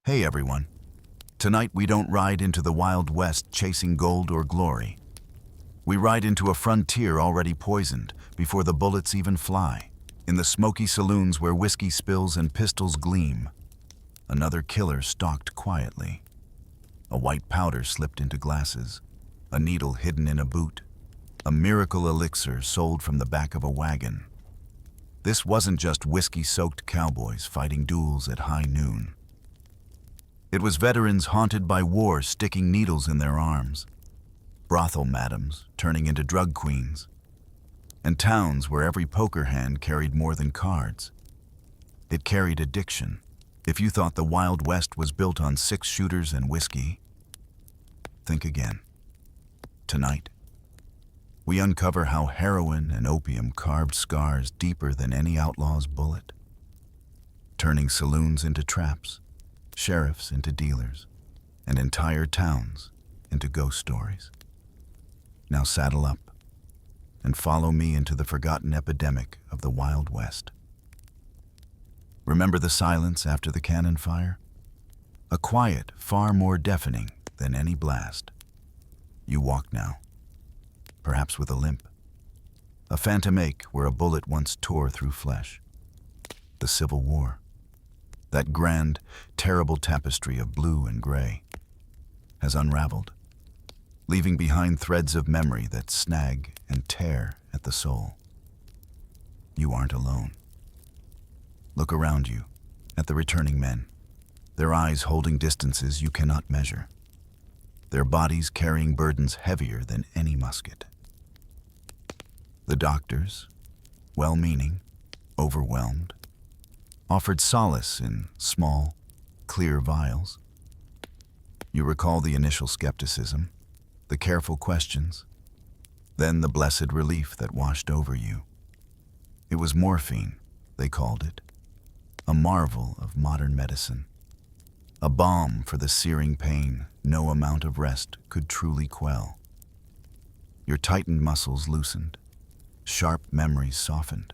Hey everyone. Tonight we don't ride into the Wild West chasing gold or glory. We ride into a frontier already poisoned before the bullets even fly. In the smoky saloons where whiskey spills and pistols gleam, another killer stalked quietly. A white powder slipped into glasses, a needle hidden in a boot, a miracle elixir sold from the back of a wagon. This wasn't just whiskey-soaked cowboys fighting duels at high noon. It was veterans haunted by war sticking needles in their arms, brothel madams turning into drug queens, and towns where every poker hand carried more than cards. It carried addiction. If you thought the Wild West was built on six-shooters and whiskey, think again. Tonight, we uncover how heroin and opium carved scars deeper than any outlaw's bullet, turning saloons into traps, sheriffs into dealers, and entire towns into ghost stories. Now saddle up and follow me into the forgotten epidemic of the Wild West. Remember the silence after the cannon fire? A quiet far more deafening than any blast. You walk now, perhaps with a limp. A phantom ache where a bullet once tore through flesh. The Civil War, that grand, terrible tapestry of blue and gray, has unraveled, leaving behind threads of memory that snag and tear at the soul. You aren't alone. Look around you, at the returning men, their eyes holding distances you cannot measure, their bodies carrying burdens heavier than any musket. The doctors, well-meaning, overwhelmed, offered solace in small, clear vials. You recall the initial skepticism, the careful questions, then the blessed relief that washed over you. It was morphine, they called it, a marvel of modern medicine, a balm for the searing pain no amount of rest could truly quell. Your tightened muscles loosened, sharp memories softened,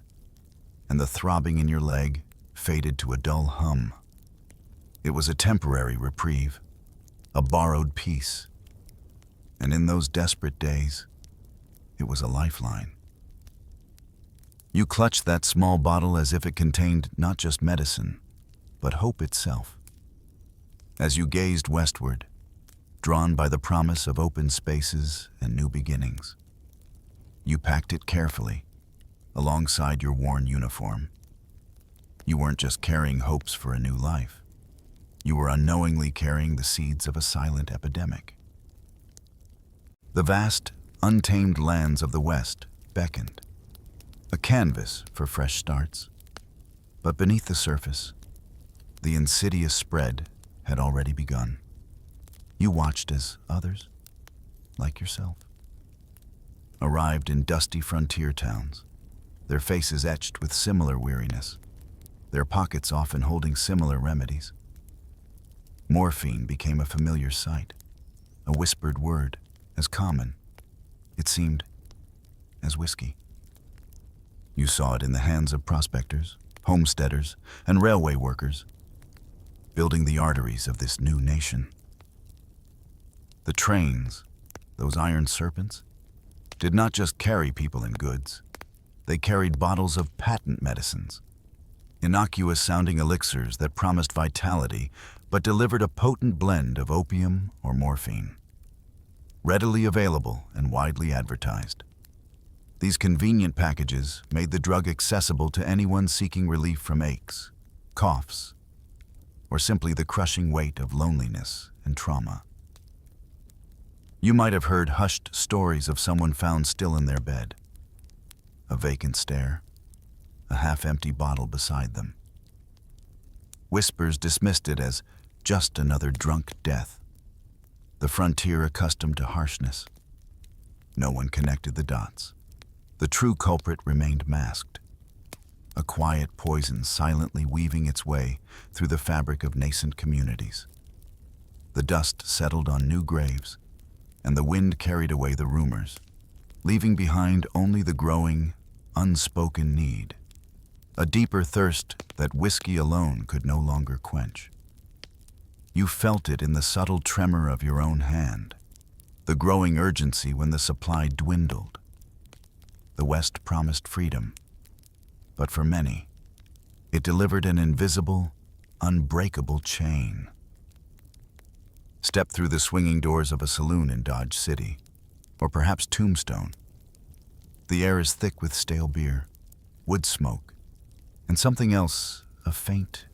and the throbbing in your leg faded to a dull hum. It was a temporary reprieve, a borrowed peace, and in those desperate days, it was a lifeline. You clutched that small bottle as if it contained not just medicine, but hope itself. As you gazed westward, drawn by the promise of open spaces and new beginnings, you packed it carefully, alongside your worn uniform. You weren't just carrying hopes for a new life. You were unknowingly carrying the seeds of a silent epidemic. The vast, untamed lands of the West beckoned, a canvas for fresh starts. But beneath the surface, the insidious spread had already begun. You watched as others, like yourself, arrived in dusty frontier towns, their faces etched with similar weariness, their pockets often holding similar remedies. Morphine became a familiar sight, a whispered word, as common, it seemed, as whiskey. You saw it in the hands of prospectors, homesteaders, and railway workers, building the arteries of this new nation. The trains, those iron serpents, did not just carry people and goods. They carried bottles of patent medicines, innocuous-sounding elixirs that promised vitality but delivered a potent blend of opium or morphine. Readily available and widely advertised, these convenient packages made the drug accessible to anyone seeking relief from aches, coughs, or simply the crushing weight of loneliness and trauma. You might have heard hushed stories of someone found still in their bed, a vacant stare, a half-empty bottle beside them. Whispers dismissed it as just another drunk death, the frontier accustomed to harshness. No one connected the dots. The true culprit remained masked, a quiet poison silently weaving its way through the fabric of nascent communities. The dust settled on new graves, and the wind carried away the rumors, leaving behind only the growing, unspoken need, a deeper thirst that whiskey alone could no longer quench. You felt it in the subtle tremor of your own hand, the growing urgency when the supply dwindled. The West promised freedom, but for many, it delivered an invisible, unbreakable chain. Step through the swinging doors of a saloon in Dodge City, or perhaps Tombstone. The air is thick with stale beer, wood smoke, and something else, a faint,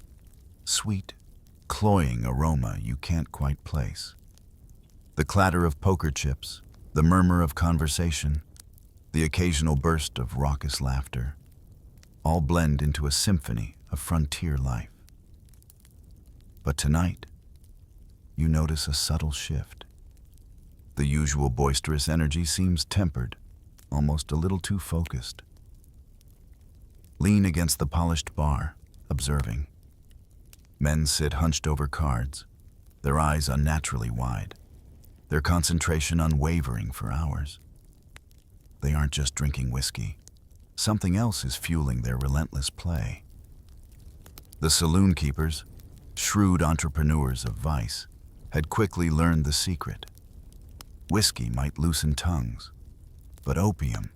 sweet, cloying aroma you can't quite place. The clatter of poker chips, the murmur of conversation, the occasional burst of raucous laughter, all blend into a symphony of frontier life. But tonight, you notice a subtle shift. The usual boisterous energy seems tempered, almost a little too focused. Lean against the polished bar, observing. Men sit hunched over cards, their eyes unnaturally wide, their concentration unwavering for hours. They aren't just drinking whiskey. Something else is fueling their relentless play. The saloon keepers, shrewd entrepreneurs of vice, had quickly learned the secret. Whiskey might loosen tongues, but opium,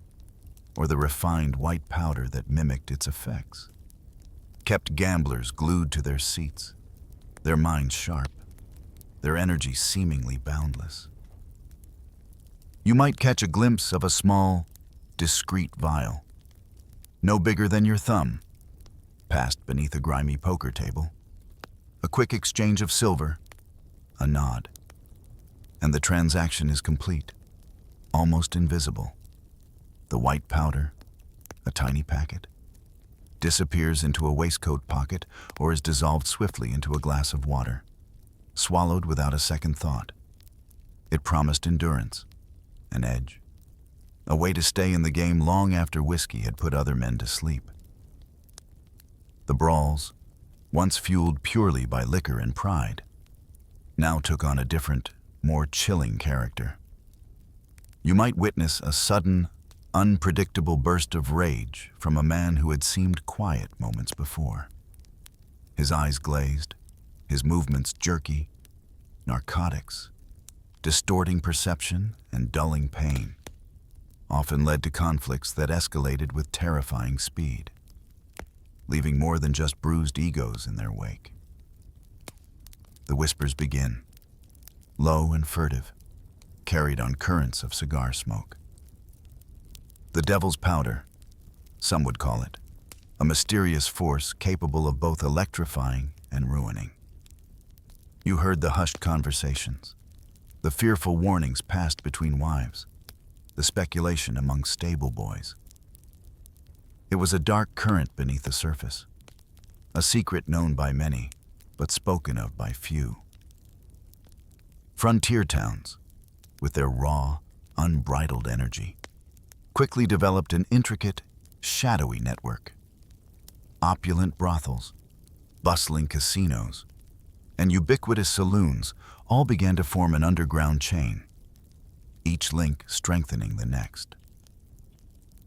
or the refined white powder that mimicked its effects, kept gamblers glued to their seats, their minds sharp, their energy seemingly boundless. You might catch a glimpse of a small, discreet vial, no bigger than your thumb, passed beneath a grimy poker table. A quick exchange of silver, a nod, and the transaction is complete, almost invisible. The white powder, a tiny packet, disappears into a waistcoat pocket or is dissolved swiftly into a glass of water, swallowed without a second thought. It promised endurance, an edge, a way to stay in the game long after whiskey had put other men to sleep. The brawls, once fueled purely by liquor and pride, now took on a different, more chilling character. You might witness a sudden, unpredictable burst of rage from a man who had seemed quiet moments before. His eyes glazed, his movements jerky, narcotics, distorting perception and dulling pain, often led to conflicts that escalated with terrifying speed, leaving more than just bruised egos in their wake. The whispers begin, low and furtive, carried on currents of cigar smoke. The devil's powder, some would call it, a mysterious force capable of both electrifying and ruining. You heard the hushed conversations, the fearful warnings passed between wives, the speculation among stable boys. It was a dark current beneath the surface, a secret known by many, but spoken of by few. Frontier towns, with their raw, unbridled energy, quickly developed an intricate, shadowy network. Opulent brothels, bustling casinos, and ubiquitous saloons all began to form an underground chain, each link strengthening the next.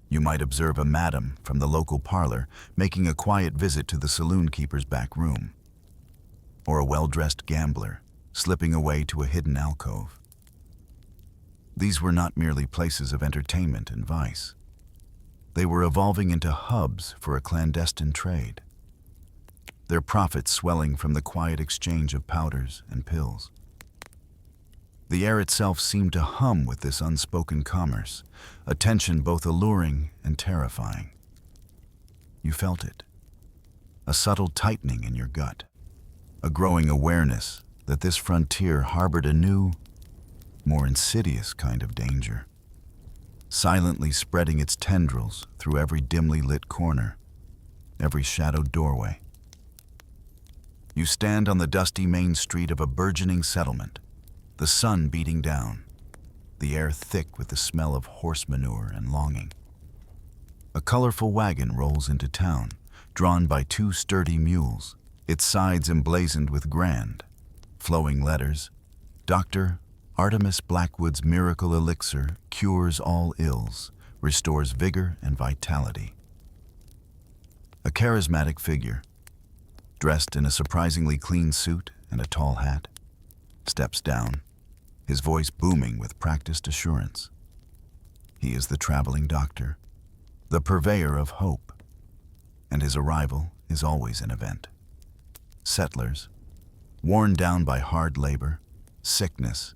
You might observe a madam from the local parlor making a quiet visit to the saloon keeper's back room, or a well-dressed gambler slipping away to a hidden alcove. These were not merely places of entertainment and vice. They were evolving into hubs for a clandestine trade, their profits swelling from the quiet exchange of powders and pills. The air itself seemed to hum with this unspoken commerce, a tension both alluring and terrifying. You felt it, a subtle tightening in your gut, a growing awareness that this frontier harbored a new, more insidious kind of danger, silently spreading its tendrils through every dimly lit corner, every shadowed doorway. You stand on the dusty main street of a burgeoning settlement, the sun beating down, the air thick with the smell of horse manure and longing. A colorful wagon rolls into town, drawn by two sturdy mules, its sides emblazoned with grand, flowing letters, Dr. Artemis Blackwood's miracle elixir cures all ills, restores vigor and vitality. A charismatic figure, dressed in a surprisingly clean suit and a tall hat, steps down, his voice booming with practiced assurance. He is the traveling doctor, the purveyor of hope, and his arrival is always an event. Settlers, worn down by hard labor, sickness,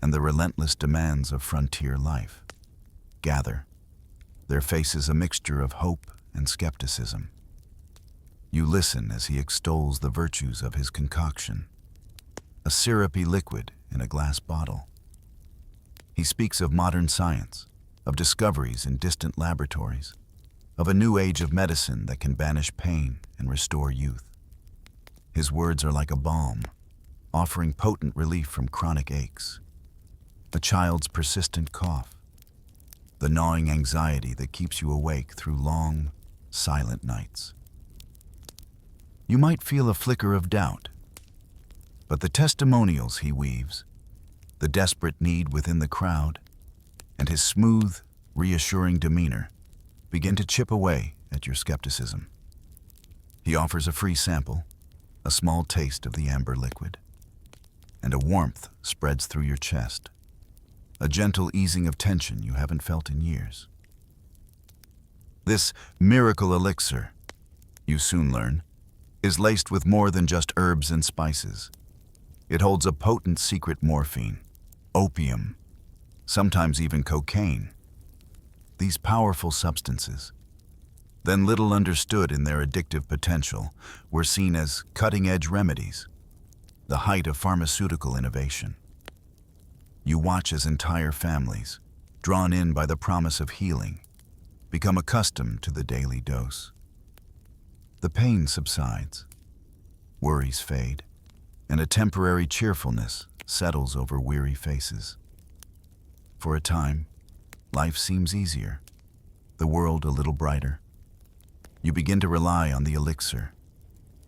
and the relentless demands of frontier life, gather, their faces a mixture of hope and skepticism. You listen as he extols the virtues of his concoction, a syrupy liquid in a glass bottle. He speaks of modern science, of discoveries in distant laboratories, of a new age of medicine that can banish pain and restore youth. His words are like a balm, offering potent relief from chronic aches, a child's persistent cough, the gnawing anxiety that keeps you awake through long, silent nights. You might feel a flicker of doubt, but the testimonials he weaves, the desperate need within the crowd, and his smooth, reassuring demeanor begin to chip away at your skepticism. He offers a free sample, a small taste of the amber liquid, and a warmth spreads through your chest, a gentle easing of tension you haven't felt in years. This miracle elixir, you soon learn, is laced with more than just herbs and spices. It holds a potent secret morphine, opium, sometimes even cocaine. These powerful substances, then little understood in their addictive potential, were seen as cutting-edge remedies, the height of pharmaceutical innovation. You watch as entire families, drawn in by the promise of healing, become accustomed to the daily dose. The pain subsides, worries fade, and a temporary cheerfulness settles over weary faces. For a time, life seems easier, the world a little brighter. You begin to rely on the elixir,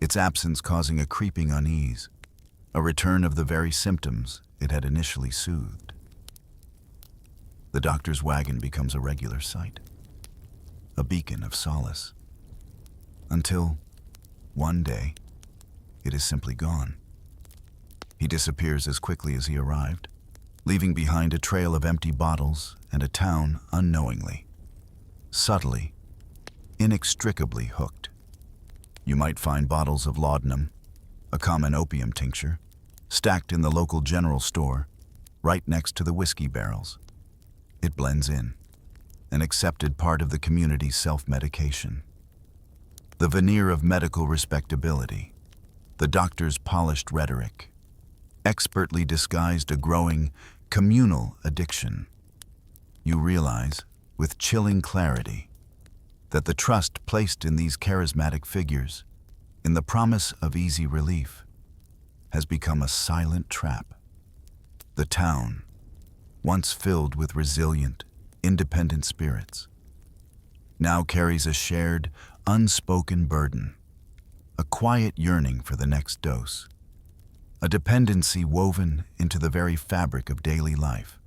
its absence causing a creeping unease, a return of the very symptoms it had initially soothed. The doctor's wagon becomes a regular sight, a beacon of solace, until, one day, it is simply gone. He disappears as quickly as he arrived, leaving behind a trail of empty bottles and a town unknowingly, subtly, inextricably hooked. You might find bottles of laudanum, a common opium tincture, stacked in the local general store, right next to the whiskey barrels. It blends in, an accepted part of the community's self-medication. The veneer of medical respectability, the doctor's polished rhetoric, expertly disguised a growing communal addiction. You realize, with chilling clarity, that the trust placed in these charismatic figures, in the promise of easy relief, has become a silent trap. The town, once filled with resilient, independent spirits, now carries a shared, unspoken burden, a quiet yearning for the next dose, a dependency woven into the very fabric of daily life,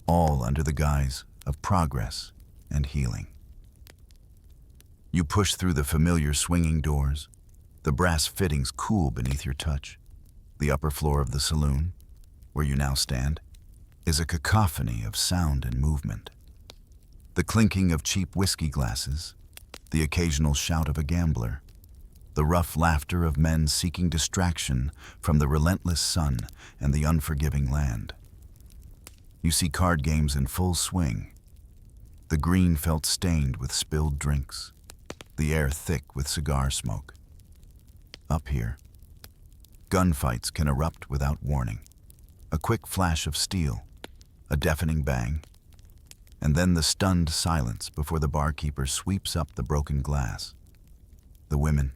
all under the guise of progress and healing. You push through the familiar swinging doors, the brass fittings cool beneath your touch. The upper floor of the saloon, where you now stand, is a cacophony of sound and movement. The clinking of cheap whiskey glasses, the occasional shout of a gambler, the rough laughter of men seeking distraction from the relentless sun and the unforgiving land. You see card games in full swing, the green felt stained with spilled drinks, the air thick with cigar smoke. Up here, gunfights can erupt without warning. A quick flash of steel, a deafening bang, and then the stunned silence before the barkeeper sweeps up the broken glass. The women,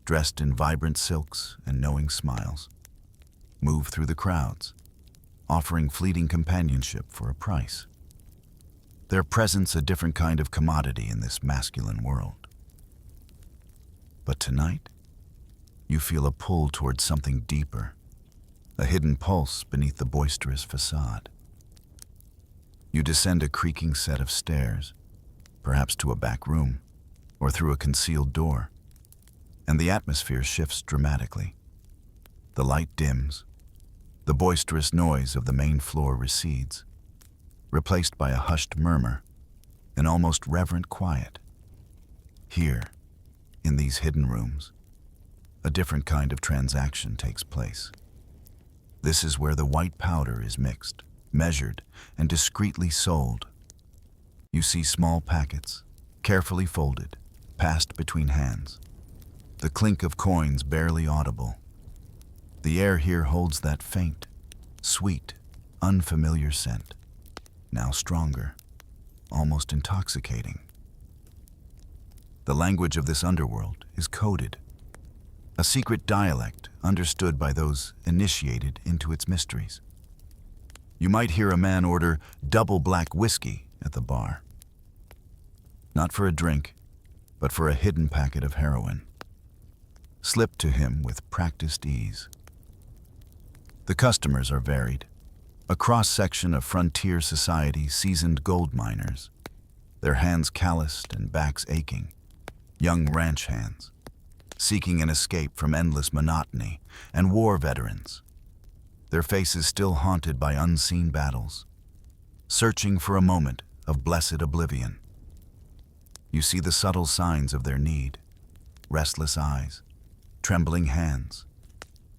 dressed in vibrant silks and knowing smiles, move through the crowds, offering fleeting companionship for a price. Their presence a different kind of commodity in this masculine world. But tonight, you feel a pull towards something deeper, a hidden pulse beneath the boisterous facade. You descend a creaking set of stairs, perhaps to a back room, or through a concealed door, and the atmosphere shifts dramatically. The light dims. The boisterous noise of the main floor recedes, replaced by a hushed murmur, an almost reverent quiet. Here, in these hidden rooms, a different kind of transaction takes place. This is where the white powder is mixed, measured, and discreetly sold. You see small packets, carefully folded, passed between hands. The clink of coins barely audible. The air here holds that faint, sweet, unfamiliar scent, now stronger, almost intoxicating. The language of this underworld is coded, a secret dialect understood by those initiated into its mysteries. You might hear a man order double black whiskey at the bar. Not for a drink, but for a hidden packet of heroin, slipped to him with practiced ease. The customers are varied, a cross-section of frontier society seasoned gold miners, their hands calloused and backs aching, young ranch hands, seeking an escape from endless monotony, and war veterans, their faces still haunted by unseen battles, searching for a moment of blessed oblivion. You see the subtle signs of their need, restless eyes, trembling hands,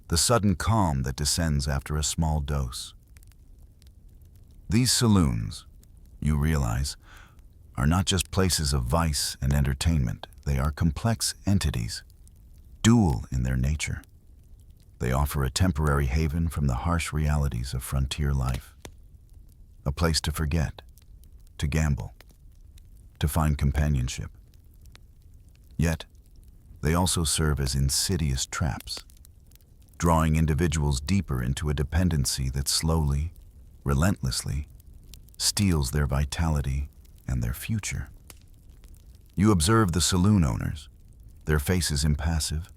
the sudden calm that descends after a small dose. These saloons, you realize, are not just places of vice and entertainment. They are complex entities, dual in their nature. They offer a temporary haven from the harsh realities of frontier life, a place to forget, to gamble, to find companionship. Yet, they also serve as insidious traps, drawing individuals deeper into a dependency that slowly, relentlessly, steals their vitality and their future. You observe the saloon owners, their faces impassive,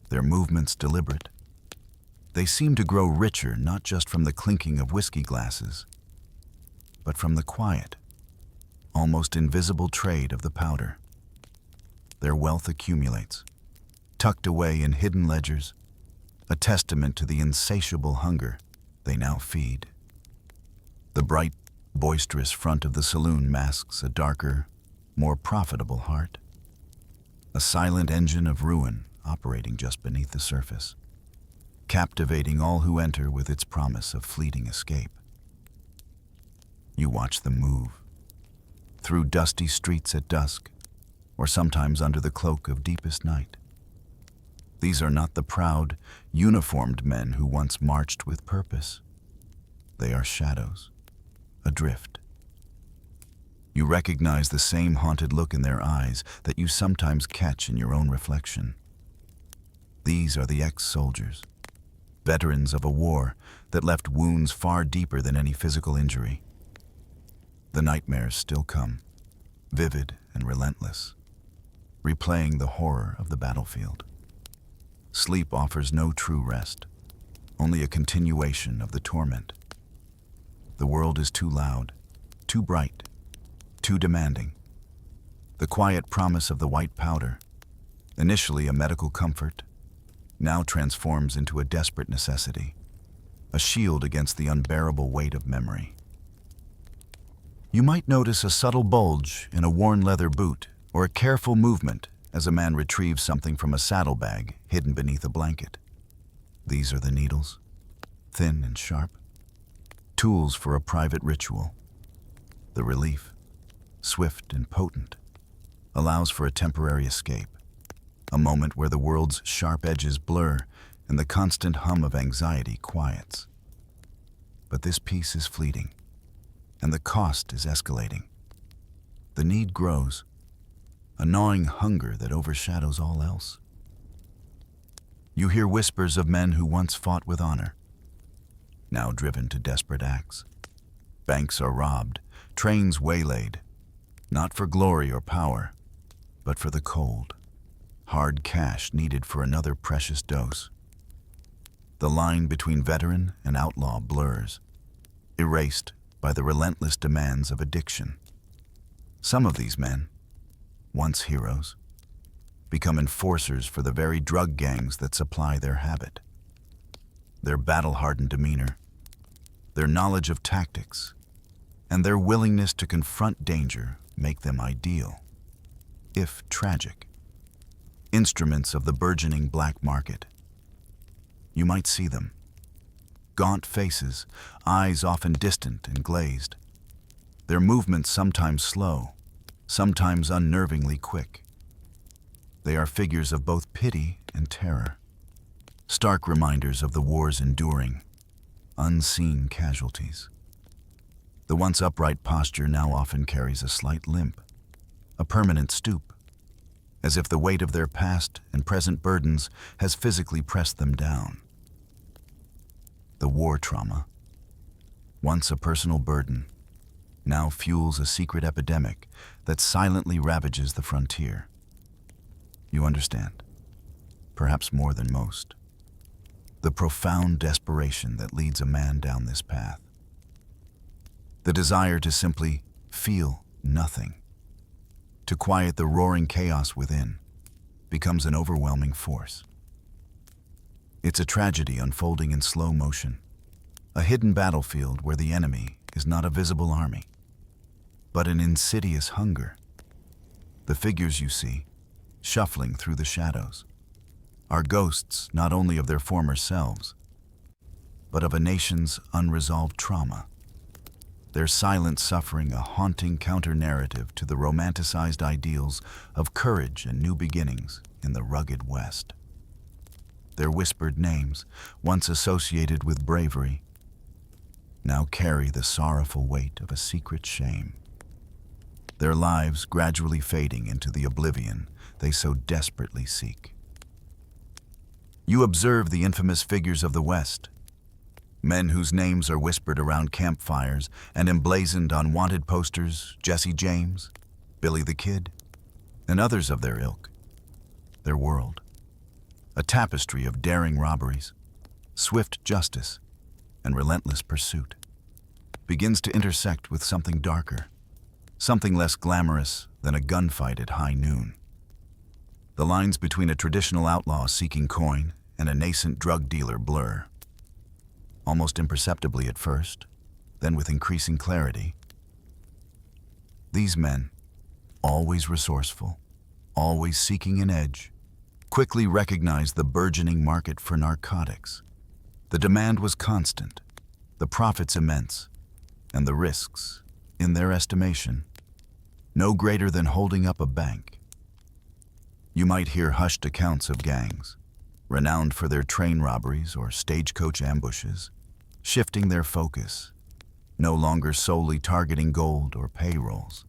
their movements deliberate. They seem to grow richer not just from the clinking of whiskey glasses, but from the quiet, almost invisible trade of the powder. Their wealth accumulates, tucked away in hidden ledgers, a testament to the insatiable hunger they now feed. The bright, boisterous front of the saloon masks a darker, more profitable heart, a silent engine of ruin operating just beneath the surface, captivating all who enter with its promise of fleeting escape. You watch them move, through dusty streets at dusk, or sometimes under the cloak of deepest night. These are not the proud, uniformed men who once marched with purpose. They are shadows, adrift. You recognize the same haunted look in their eyes that you sometimes catch in your own reflection. These are the ex-soldiers, veterans of a war that left wounds far deeper than any physical injury. The nightmares still come, vivid and relentless, replaying the horror of the battlefield. Sleep offers no true rest, only a continuation of the torment. The world is too loud, too bright, too demanding. The quiet promise of the white powder, initially a medical comfort, now transforms into a desperate necessity, a shield against the unbearable weight of memory. You might notice a subtle bulge in a worn leather boot or a careful movement as a man retrieves something from a saddlebag hidden beneath a blanket. These are the needles, thin and sharp, tools for a private ritual. The relief, swift and potent, allows for a temporary escape, a moment where the world's sharp edges blur and the constant hum of anxiety quiets. But this peace is fleeting, and the cost is escalating. The need grows, a gnawing hunger that overshadows all else. You hear whispers of men who once fought with honor, now driven to desperate acts. Banks are robbed, trains waylaid, not for glory or power, but for the cold, hard cash needed for another precious dose. The line between veteran and outlaw blurs, erased by the relentless demands of addiction. Some of these men, once heroes, become enforcers for the very drug gangs that supply their habit. their battle-hardened demeanor, their knowledge of tactics, and their willingness to confront danger make them ideal, if tragic, instruments of the burgeoning black market. You might see them. Gaunt faces, eyes often distant and glazed. Their movements sometimes slow, sometimes unnervingly quick. They are figures of both pity and terror, stark reminders of the war's enduring, unseen casualties. The once upright posture now often carries a slight limp, a permanent stoop, as if the weight of their past and present burdens has physically pressed them down. The war trauma, once a personal burden, now fuels a secret epidemic that silently ravages the frontier. You understand, perhaps more than most, the profound desperation that leads a man down this path. The desire to simply feel nothing, to quiet the roaring chaos within, becomes an overwhelming force. It's a tragedy unfolding in slow motion, a hidden battlefield where the enemy is not a visible army, but an insidious hunger. The figures you see, shuffling through the shadows, are ghosts not only of their former selves, but of a nation's unresolved trauma. Their silent suffering a haunting counter-narrative to the romanticized ideals of courage and new beginnings in the rugged West. Their whispered names, once associated with bravery, now carry the sorrowful weight of a secret shame. Their lives gradually fading into the oblivion they so desperately seek. You observe the infamous figures of the West, men whose names are whispered around campfires and emblazoned on wanted posters: Jesse James, Billy the Kid, and others of their ilk. Their world, a tapestry of daring robberies, swift justice, and relentless pursuit, begins to intersect with something darker, something less glamorous than a gunfight at high noon. The lines between a traditional outlaw seeking coin and a nascent drug dealer blur, almost imperceptibly at first, then with increasing clarity. These men, always resourceful, always seeking an edge, quickly recognized the burgeoning market for narcotics. The demand was constant, the profits immense, and the risks, in their estimation, no greater than holding up a bank. You might hear hushed accounts of gangs, renowned for their train robberies or stagecoach ambushes, shifting their focus, no longer solely targeting gold or payrolls.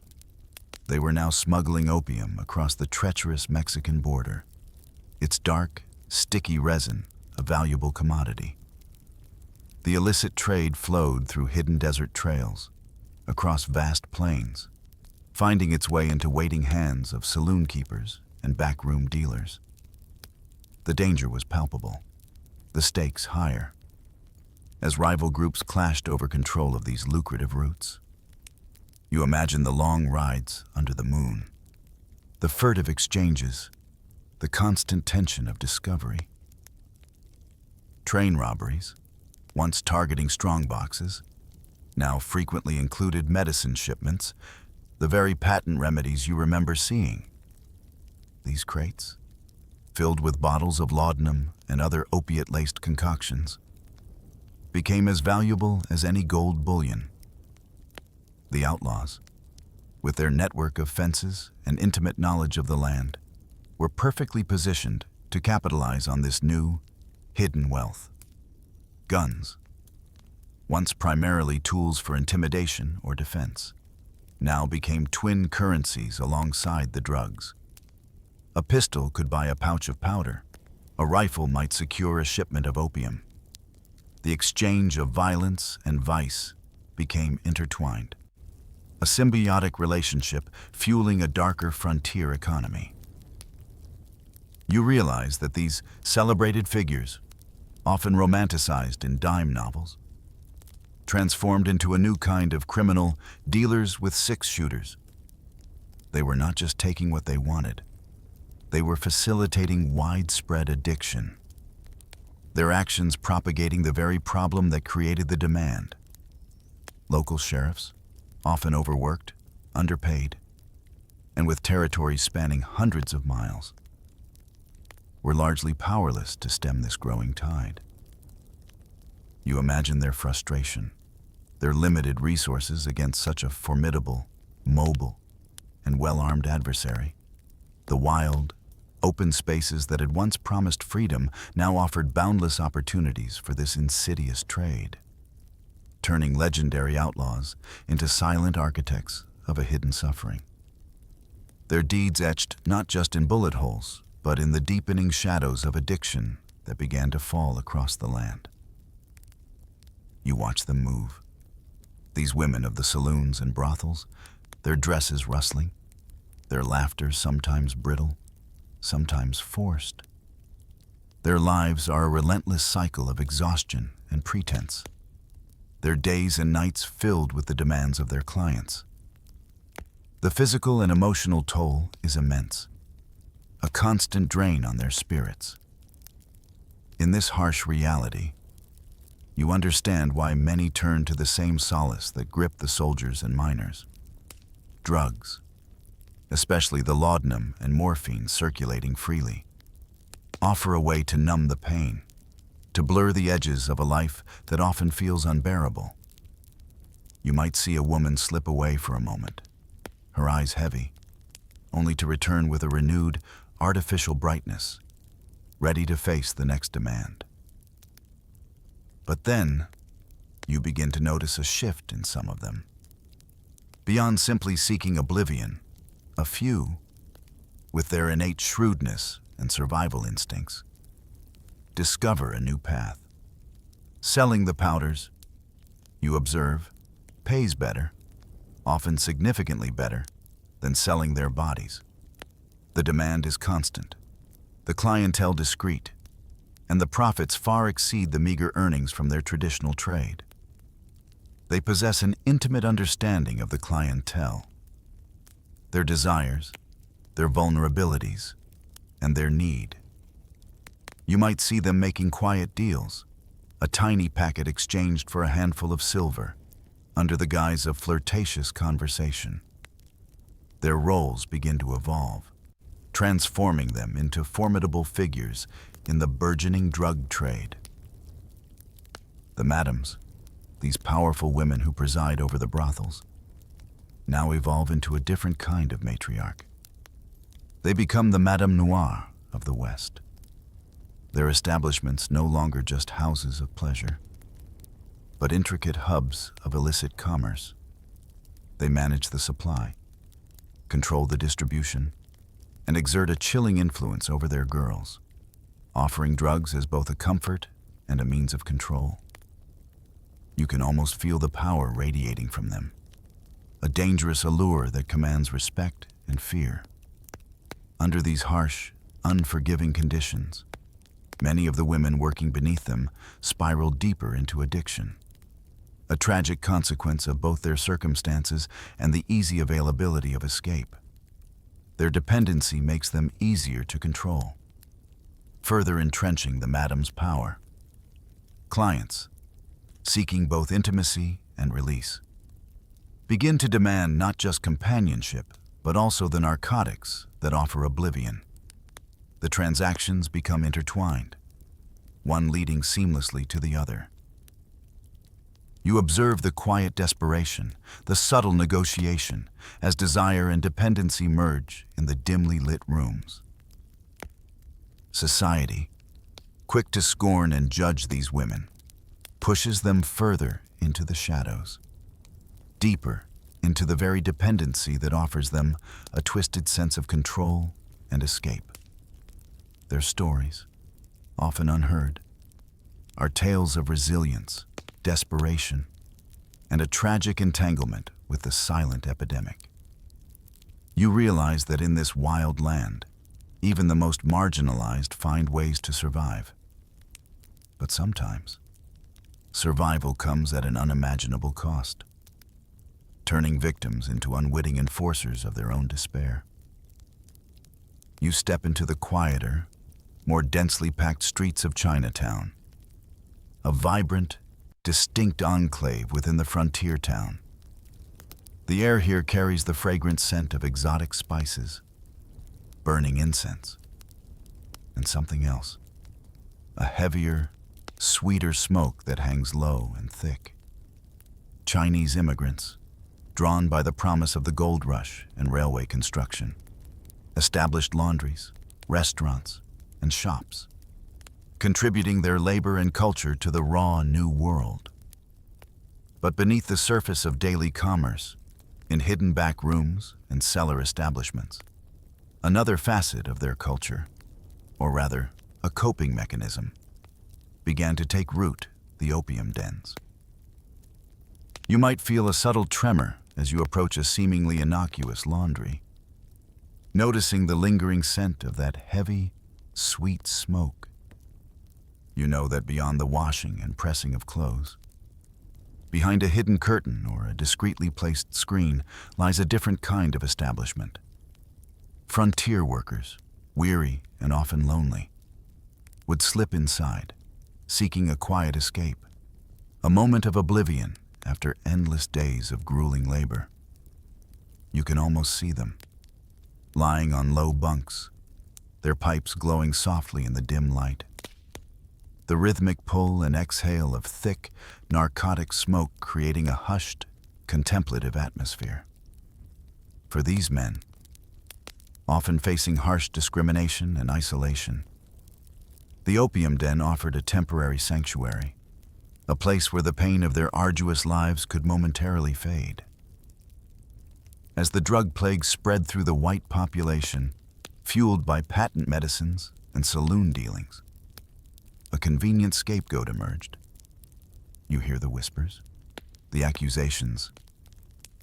They were now smuggling opium across the treacherous Mexican border, its dark, sticky resin a valuable commodity. The illicit trade flowed through hidden desert trails, across vast plains, finding its way into waiting hands of saloon keepers and backroom dealers. The danger was palpable, the stakes higher, as rival groups clashed over control of these lucrative routes. You imagine the long rides under the moon, the furtive exchanges, the constant tension of discovery. Train robberies, once targeting strongboxes, now frequently included medicine shipments, the very patent remedies you remember seeing. These crates, filled with bottles of laudanum and other opiate-laced concoctions, became as valuable as any gold bullion. The outlaws, with their network of fences and intimate knowledge of the land, were perfectly positioned to capitalize on this new, hidden wealth. Guns, once primarily tools for intimidation or defense, now became twin currencies alongside the drugs. A pistol could buy a pouch of powder. A rifle might secure a shipment of opium. The exchange of violence and vice became intertwined, a symbiotic relationship fueling a darker frontier economy. You realize that these celebrated figures, often romanticized in dime novels, transformed into a new kind of criminal, dealers with six-shooters. They were not just taking what they wanted, they were facilitating widespread addiction. their actions propagating the very problem that created the demand. Local sheriffs, often overworked, underpaid, and with territories spanning hundreds of miles, were largely powerless to stem this growing tide. You imagine their frustration, their limited resources against such a formidable, mobile, and well-armed adversary. The wild, open spaces that had once promised freedom now offered boundless opportunities for this insidious trade, turning legendary outlaws into silent architects of a hidden suffering. Their deeds etched not just in bullet holes, but in the deepening shadows of addiction that began to fall across the land. You watch them move. These women of the saloons and brothels, their dresses rustling, their laughter sometimes brittle, sometimes forced. Their lives are a relentless cycle of exhaustion and pretense, their days and nights filled with the demands of their clients. The physical and emotional toll is immense, a constant drain on their spirits. In this harsh reality, you understand why many turn to the same solace that gripped the soldiers and miners: drugs, especially the laudanum and morphine circulating freely, offer a way to numb the pain, to blur the edges of a life that often feels unbearable. You might see a woman slip away for a moment, her eyes heavy, only to return with a renewed, artificial brightness, ready to face the next demand. But then, you begin to notice a shift in some of them. Beyond simply seeking oblivion, a few, with their innate shrewdness and survival instincts, discover a new path. Selling the powders, you observe, pays better, often significantly better, than selling their bodies. The demand is constant, the clientele discreet, and the profits far exceed the meager earnings from their traditional trade. They possess an intimate understanding of the clientele, their desires, their vulnerabilities, and their need. You might see them making quiet deals, a tiny packet exchanged for a handful of silver, under the guise of flirtatious conversation. Their roles begin to evolve, transforming them into formidable figures in the burgeoning drug trade. The madams, these powerful women who preside over the brothels, now evolve into a different kind of matriarch. They become the Madame Noire of the West. Their establishments no longer just houses of pleasure, but intricate hubs of illicit commerce. They manage the supply, control the distribution, and exert a chilling influence over their girls, offering drugs as both a comfort and a means of control. You can almost feel the power radiating from them, a dangerous allure that commands respect and fear. Under these harsh, unforgiving conditions, many of the women working beneath them spiral deeper into addiction, a tragic consequence of both their circumstances and the easy availability of escape. Their dependency makes them easier to control, further entrenching the madam's power. Clients, seeking both intimacy and release, begin to demand not just companionship, but also the narcotics that offer oblivion. The transactions become intertwined, one leading seamlessly to the other. You observe the quiet desperation, the subtle negotiation, as desire and dependency merge in the dimly lit rooms. Society, quick to scorn and judge these women, pushes them further into the shadows, deeper into the very dependency that offers them a twisted sense of control and escape. Their stories, often unheard, are tales of resilience, desperation, and a tragic entanglement with the silent epidemic. You realize that in this wild land, even the most marginalized find ways to survive. But sometimes, survival comes at an unimaginable cost, turning victims into unwitting enforcers of their own despair. You step into the quieter, more densely packed streets of Chinatown, a vibrant, distinct enclave within the frontier town. The air here carries the fragrant scent of exotic spices, burning incense, and something else, a heavier, sweeter smoke that hangs low and thick. Chinese immigrants, drawn by the promise of the gold rush and railway construction, established laundries, restaurants, and shops, contributing their labor and culture to the raw new world. But beneath the surface of daily commerce, in hidden back rooms and cellar establishments, another facet of their culture, or rather, a coping mechanism, began to take root: the opium dens. You might feel a subtle tremor as you approach a seemingly innocuous laundry, noticing the lingering scent of that heavy, sweet smoke. You know that beyond the washing and pressing of clothes, behind a hidden curtain or a discreetly placed screen, lies a different kind of establishment. Frontier workers, weary and often lonely, would slip inside, seeking a quiet escape, a moment of oblivion after endless days of grueling labor. You can almost see them, lying on low bunks, their pipes glowing softly in the dim light. The rhythmic pull and exhale of thick, narcotic smoke creating a hushed, contemplative atmosphere. For these men, often facing harsh discrimination and isolation, the opium den offered a temporary sanctuary, a place where the pain of their arduous lives could momentarily fade. As the drug plague spread through the white population, fueled by patent medicines and saloon dealings, a convenient scapegoat emerged. You hear the whispers, the accusations.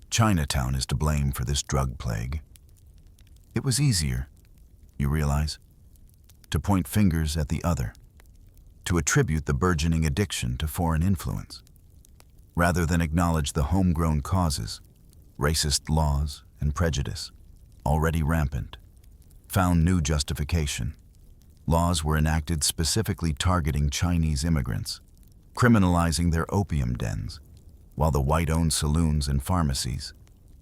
Chinatown is to blame for this drug plague. It was easier, you realize, to point fingers at the other, to attribute the burgeoning addiction to foreign influence, rather than acknowledge the homegrown causes. Racist laws and prejudice, already rampant, found new justification. Laws were enacted specifically targeting Chinese immigrants, criminalizing their opium dens, while the white-owned saloons and pharmacies,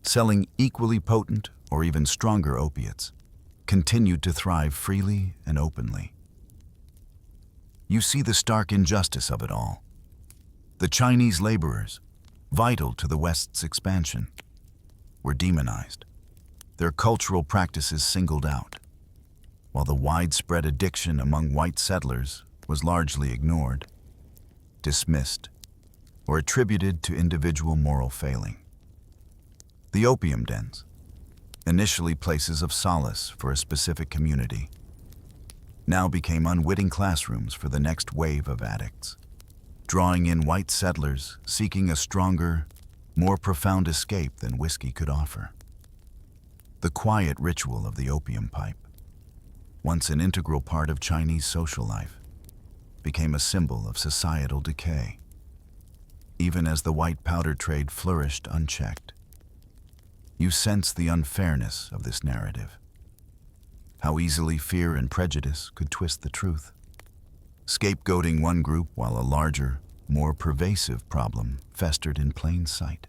selling equally potent or even stronger opiates, continued to thrive freely and openly. You see the stark injustice of it all. The Chinese laborers, vital to the West's expansion, were demonized, their cultural practices singled out, while the widespread addiction among white settlers was largely ignored, dismissed, or attributed to individual moral failing. The opium dens, initially places of solace for a specific community, now became unwitting classrooms for the next wave of addicts, drawing in white settlers seeking a stronger, more profound escape than whiskey could offer. The quiet ritual of the opium pipe, once an integral part of Chinese social life, became a symbol of societal decay, even as the white powder trade flourished unchecked. You sense the unfairness of this narrative, how easily fear and prejudice could twist the truth, scapegoating one group while a larger, more pervasive problem festered in plain sight,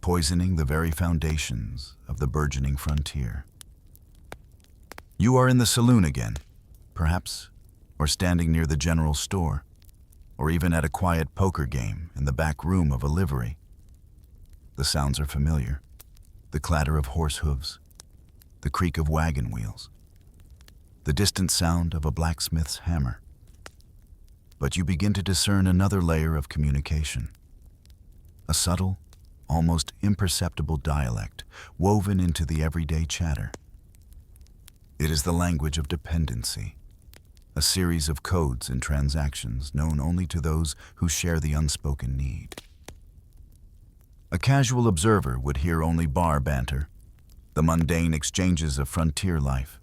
poisoning the very foundations of the burgeoning frontier. You are in the saloon again, perhaps, or standing near the general store, or even at a quiet poker game in the back room of a livery. The sounds are familiar, the clatter of horse hooves, the creak of wagon wheels, the distant sound of a blacksmith's hammer. But you begin to discern another layer of communication, a subtle, almost imperceptible dialect woven into the everyday chatter. It is the language of dependency, a series of codes and transactions known only to those who share the unspoken need. A casual observer would hear only bar banter, the mundane exchanges of frontier life.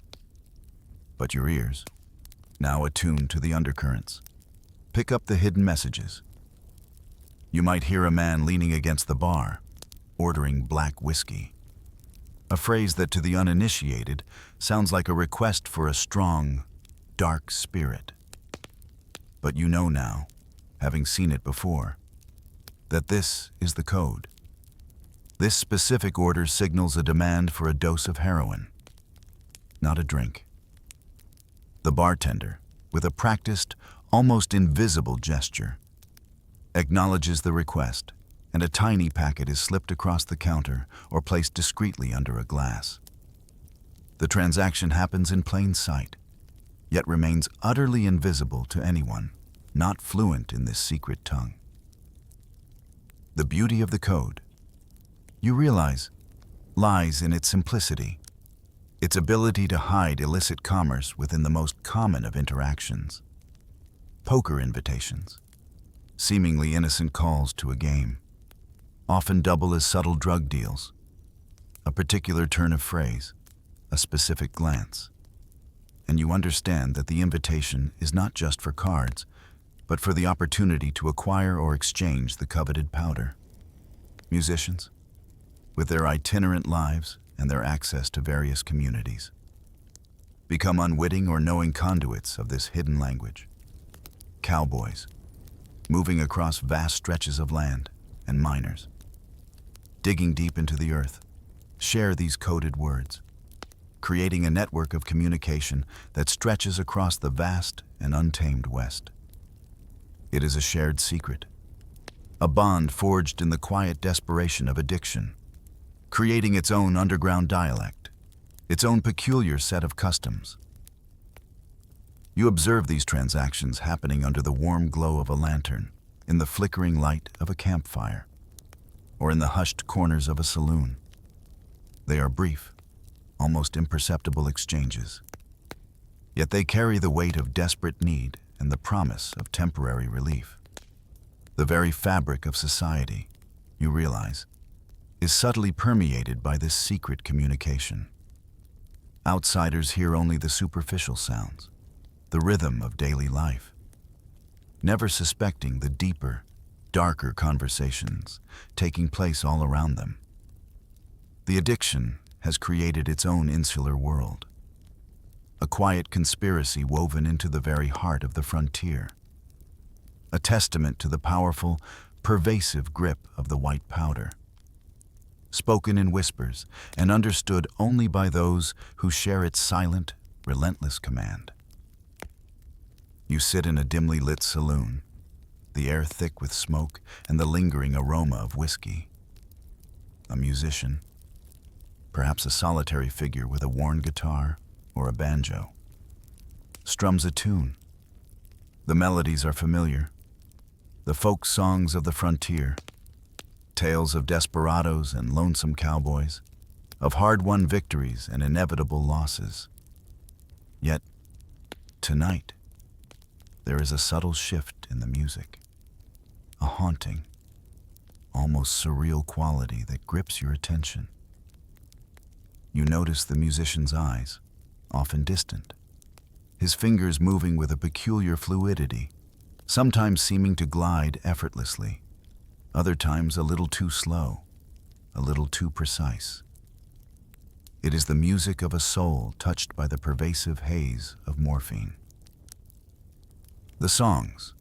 But your ears, now attuned to the undercurrents, pick up the hidden messages. You might hear a man leaning against the bar, ordering black whiskey, a phrase that to the uninitiated sounds like a request for a strong, dark spirit. But you know now, having seen it before, that this is the code. This specific order signals a demand for a dose of heroin, not a drink. The bartender, with a practiced, almost invisible gesture, acknowledges the request, and a tiny packet is slipped across the counter or placed discreetly under a glass. The transaction happens in plain sight, yet remains utterly invisible to anyone not fluent in this secret tongue. The beauty of the code, you realize, lies in its simplicity, its ability to hide illicit commerce within the most common of interactions. Poker invitations, seemingly innocent calls to a game, often double as subtle drug deals. A particular turn of phrase, a specific glance, and you understand that the invitation is not just for cards, but for the opportunity to acquire or exchange the coveted powder. Musicians, with their itinerant lives and their access to various communities, become unwitting or knowing conduits of this hidden language. Cowboys, moving across vast stretches of land, and miners, digging deep into the earth, share these coded words, creating a network of communication that stretches across the vast and untamed West. It is a shared secret, a bond forged in the quiet desperation of addiction, creating its own underground dialect, its own peculiar set of customs. You observe these transactions happening under the warm glow of a lantern, in the flickering light of a campfire, or in the hushed corners of a saloon. They are brief, almost imperceptible exchanges, yet they carry the weight of desperate need and the promise of temporary relief. The very fabric of society, you realize, is subtly permeated by this secret communication. Outsiders hear only the superficial sounds, the rhythm of daily life, never suspecting the deeper, darker conversations taking place all around them. The addiction has created its own insular world, a quiet conspiracy woven into the very heart of the frontier, a testament to the powerful, pervasive grip of the white powder, spoken in whispers and understood only by those who share its silent, relentless command. You sit in a dimly lit saloon, the air thick with smoke and the lingering aroma of whiskey. A musician, perhaps a solitary figure with a worn guitar or a banjo, strums a tune. The melodies are familiar, the folk songs of the frontier, tales of desperados and lonesome cowboys, of hard-won victories and inevitable losses. Yet, tonight, there is a subtle shift in the music, a haunting, almost surreal quality that grips your attention. You notice the musician's eyes, often distant, his fingers moving with a peculiar fluidity, sometimes seeming to glide effortlessly, other times a little too slow, a little too precise. It is the music of a soul touched by the pervasive haze of morphine. The songs,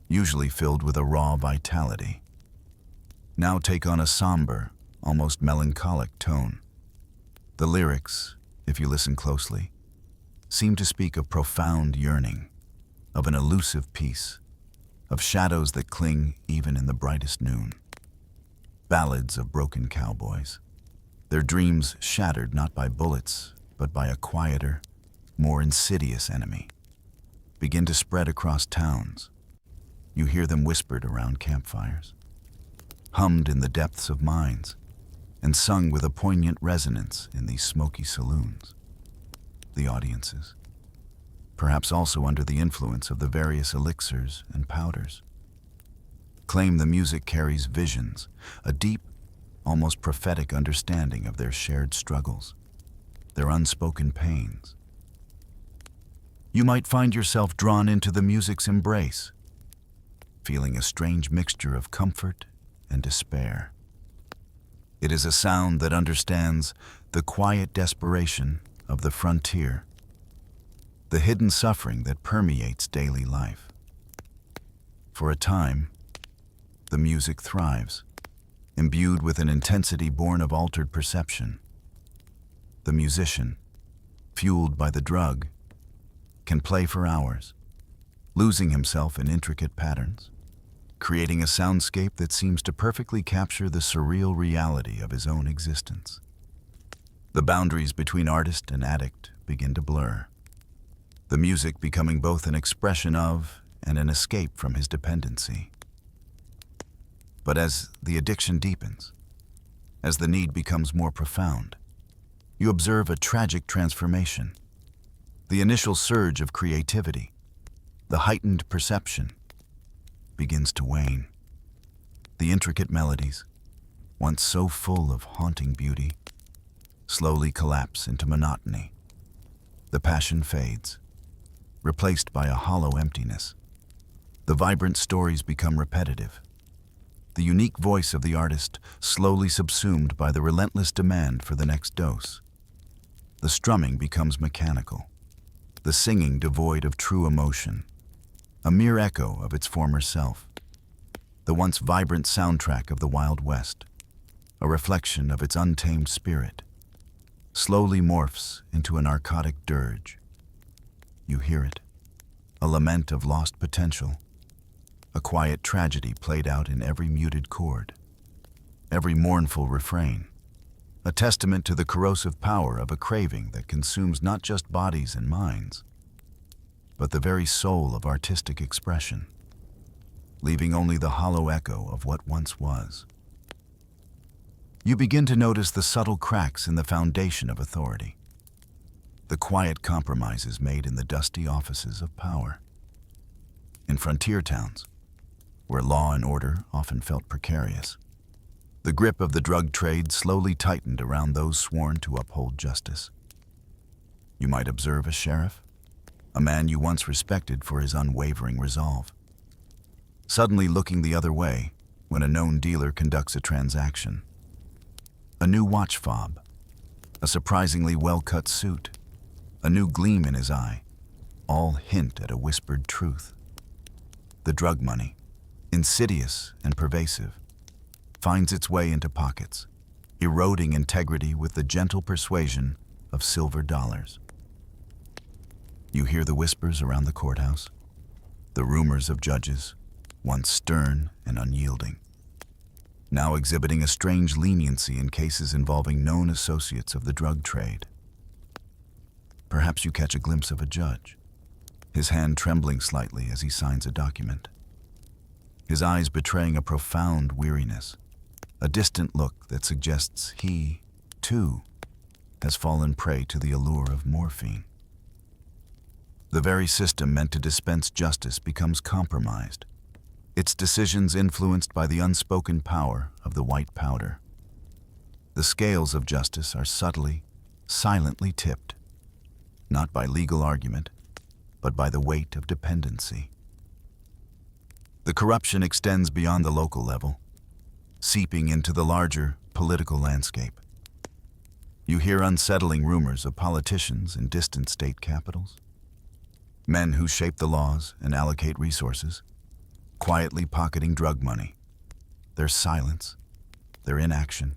usually filled with a raw vitality, now take on a somber, almost melancholic tone. The lyrics, if you listen closely, seem to speak of profound yearning, of an elusive peace, of shadows that cling even in the brightest noon. Ballads of broken cowboys, their dreams shattered not by bullets, but by a quieter, more insidious enemy, begin to spread across towns. You hear them whispered around campfires, hummed in the depths of minds, and sung with a poignant resonance in these smoky saloons. The audiences, perhaps also under the influence of the various elixirs and powders, claim the music carries visions, a deep, almost prophetic understanding of their shared struggles, their unspoken pains. You might find yourself drawn into the music's embrace, feeling a strange mixture of comfort and despair. It is a sound that understands the quiet desperation of the frontier, the hidden suffering that permeates daily life. For a time, the music thrives, imbued with an intensity born of altered perception. The musician, fueled by the drug, can play for hours, losing himself in intricate patterns, creating a soundscape that seems to perfectly capture the surreal reality of his own existence. The boundaries between artist and addict begin to blur, the music becoming both an expression of and an escape from his dependency. But as the addiction deepens, as the need becomes more profound, you observe a tragic transformation. The initial surge of creativity, the heightened perception, begins to wane. The intricate melodies, once so full of haunting beauty, slowly collapse into monotony. The passion fades, replaced by a hollow emptiness. The vibrant stories become repetitive, the unique voice of the artist slowly subsumed by the relentless demand for the next dose. The strumming becomes mechanical, the singing devoid of true emotion, a mere echo of its former self. The once vibrant soundtrack of the Wild West, a reflection of its untamed spirit, slowly morphs into a narcotic dirge. You hear it, a lament of lost potential, a quiet tragedy played out in every muted chord, every mournful refrain, a testament to the corrosive power of a craving that consumes not just bodies and minds, but the very soul of artistic expression, leaving only the hollow echo of what once was. You begin to notice the subtle cracks in the foundation of authority, the quiet compromises made in the dusty offices of power. In frontier towns, where law and order often felt precarious, the grip of the drug trade slowly tightened around those sworn to uphold justice. You might observe a sheriff, a man you once respected for his unwavering resolve, suddenly looking the other way when a known dealer conducts a transaction. A new watch fob, a surprisingly well-cut suit, a new gleam in his eye, all hint at a whispered truth. The drug money, insidious and pervasive, finds its way into pockets, eroding integrity with the gentle persuasion of silver dollars. You hear the whispers around the courthouse, the rumors of judges, once stern and unyielding, now exhibiting a strange leniency in cases involving known associates of the drug trade. Perhaps you catch a glimpse of a judge, his hand trembling slightly as he signs a document, his eyes betraying a profound weariness, a distant look that suggests he, too, has fallen prey to the allure of morphine. The very system meant to dispense justice becomes compromised, its decisions influenced by the unspoken power of the white powder. The scales of justice are subtly, silently tipped, not by legal argument, but by the weight of dependency. The corruption extends beyond the local level, seeping into the larger political landscape. You hear unsettling rumors of politicians in distant state capitals, men who shape the laws and allocate resources, quietly pocketing drug money. Their silence, their inaction,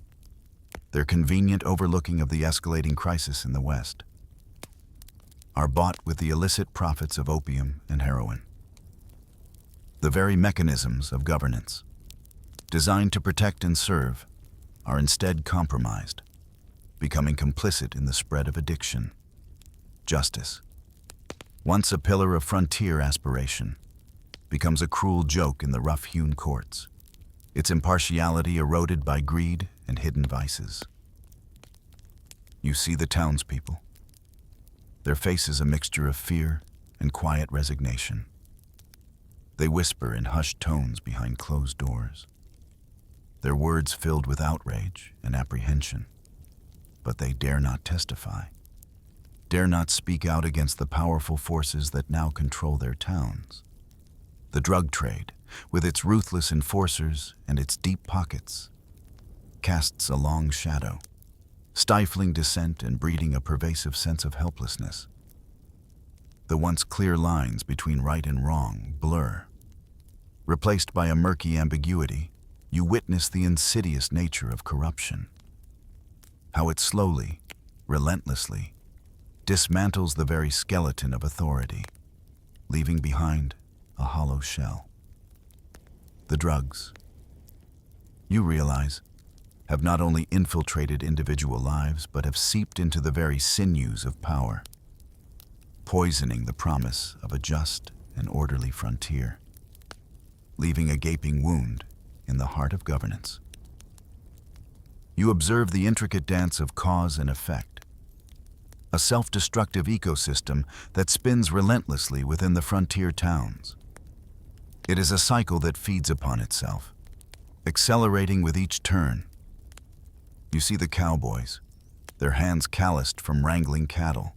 their convenient overlooking of the escalating crisis in the West, are bought with the illicit profits of opium and heroin. The very mechanisms of governance, designed to protect and serve, are instead compromised, becoming complicit in the spread of addiction. Justice, once a pillar of frontier aspiration, becomes a cruel joke in the rough-hewn courts, its impartiality eroded by greed and hidden vices. You see the townspeople, their faces a mixture of fear and quiet resignation. They whisper in hushed tones behind closed doors, their words filled with outrage and apprehension, but they dare not testify, dare not speak out against the powerful forces that now control their towns. The drug trade, with its ruthless enforcers and its deep pockets, casts a long shadow, stifling dissent and breeding a pervasive sense of helplessness. The once clear lines between right and wrong blur, Replaced by a murky ambiguity, you witness the insidious nature of corruption. How it slowly, relentlessly, dismantles the very skeleton of authority, leaving behind a hollow shell. The drugs, you realize, have not only infiltrated individual lives, but have seeped into the very sinews of power, poisoning the promise of a just and orderly frontier, leaving a gaping wound in the heart of governance. You observe the intricate dance of cause and effect, a self-destructive ecosystem that spins relentlessly within the frontier towns. It is a cycle that feeds upon itself, accelerating with each turn. You see the cowboys, their hands calloused from wrangling cattle,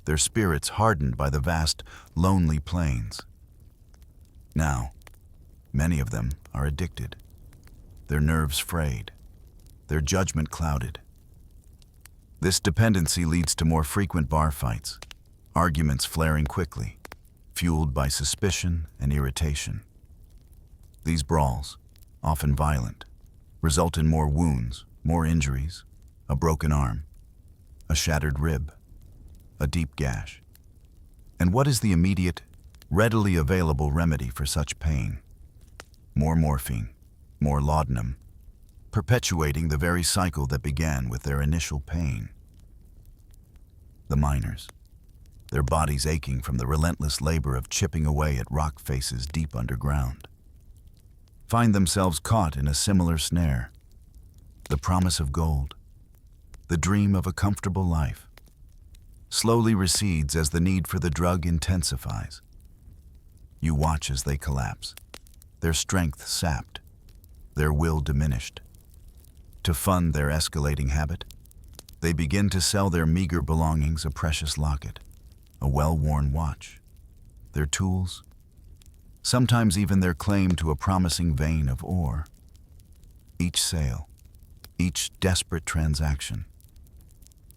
their spirits hardened by the vast, lonely plains. Now, many of them are addicted, their nerves frayed, their judgment clouded. This dependency leads to more frequent bar fights, arguments flaring quickly, fueled by suspicion and irritation. These brawls, often violent, result in more wounds, more injuries, a broken arm, a shattered rib, a deep gash. And what is the immediate, readily available remedy for such pain? More morphine, more laudanum, perpetuating the very cycle that began with their initial pain. The miners, their bodies aching from the relentless labor of chipping away at rock faces deep underground, find themselves caught in a similar snare. The promise of gold, the dream of a comfortable life, slowly recedes as the need for the drug intensifies. You watch as they collapse, their strength sapped, their will diminished. To fund their escalating habit, they begin to sell their meager belongings, a precious locket, a well-worn watch, their tools, sometimes even their claim to a promising vein of ore. Each sale, each desperate transaction,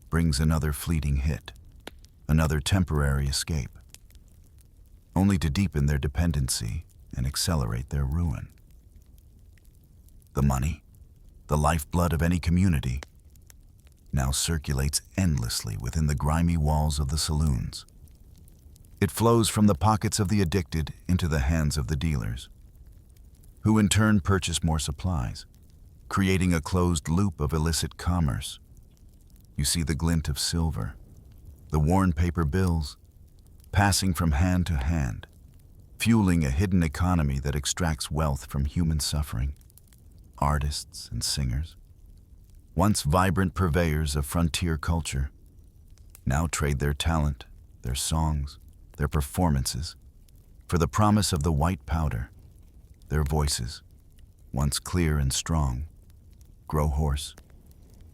brings another fleeting hit, another temporary escape, only to deepen their dependency and accelerate their ruin. The money, the lifeblood of any community, now circulates endlessly within the grimy walls of the saloons. It flows from the pockets of the addicted into the hands of the dealers, who in turn purchase more supplies, creating a closed loop of illicit commerce. You see the glint of silver, the worn paper bills, passing from hand to hand, fueling a hidden economy that extracts wealth from human suffering. Artists and singers, once vibrant purveyors of frontier culture, now trade their talent, their songs, their performances, for the promise of the white powder. Their voices, once clear and strong, grow hoarse,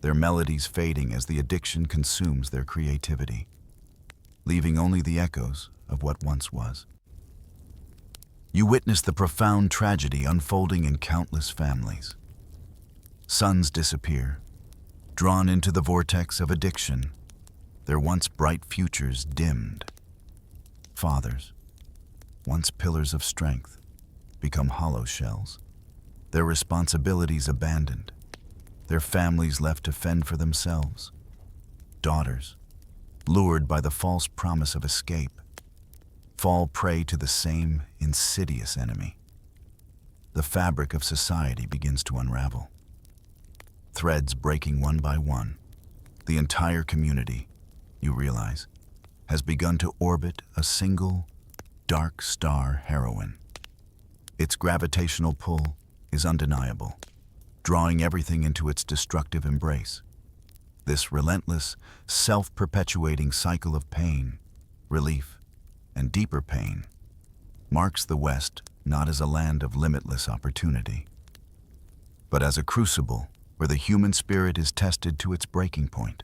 their melodies fading as the addiction consumes their creativity, leaving only the echoes of what once was. You witness the profound tragedy unfolding in countless families. Sons disappear, drawn into the vortex of addiction, their once bright futures dimmed. Fathers, once pillars of strength, become hollow shells, their responsibilities abandoned, their families left to fend for themselves. Daughters, lured by the false promise of escape, fall prey to the same insidious enemy. The fabric of society begins to unravel. Threads breaking one by one, the entire community, you realize, has begun to orbit a single, dark star heroine. Its gravitational pull is undeniable, drawing everything into its destructive embrace. This relentless, self-perpetuating cycle of pain, relief, and deeper pain marks the West not as a land of limitless opportunity, but as a crucible where the human spirit is tested to its breaking point,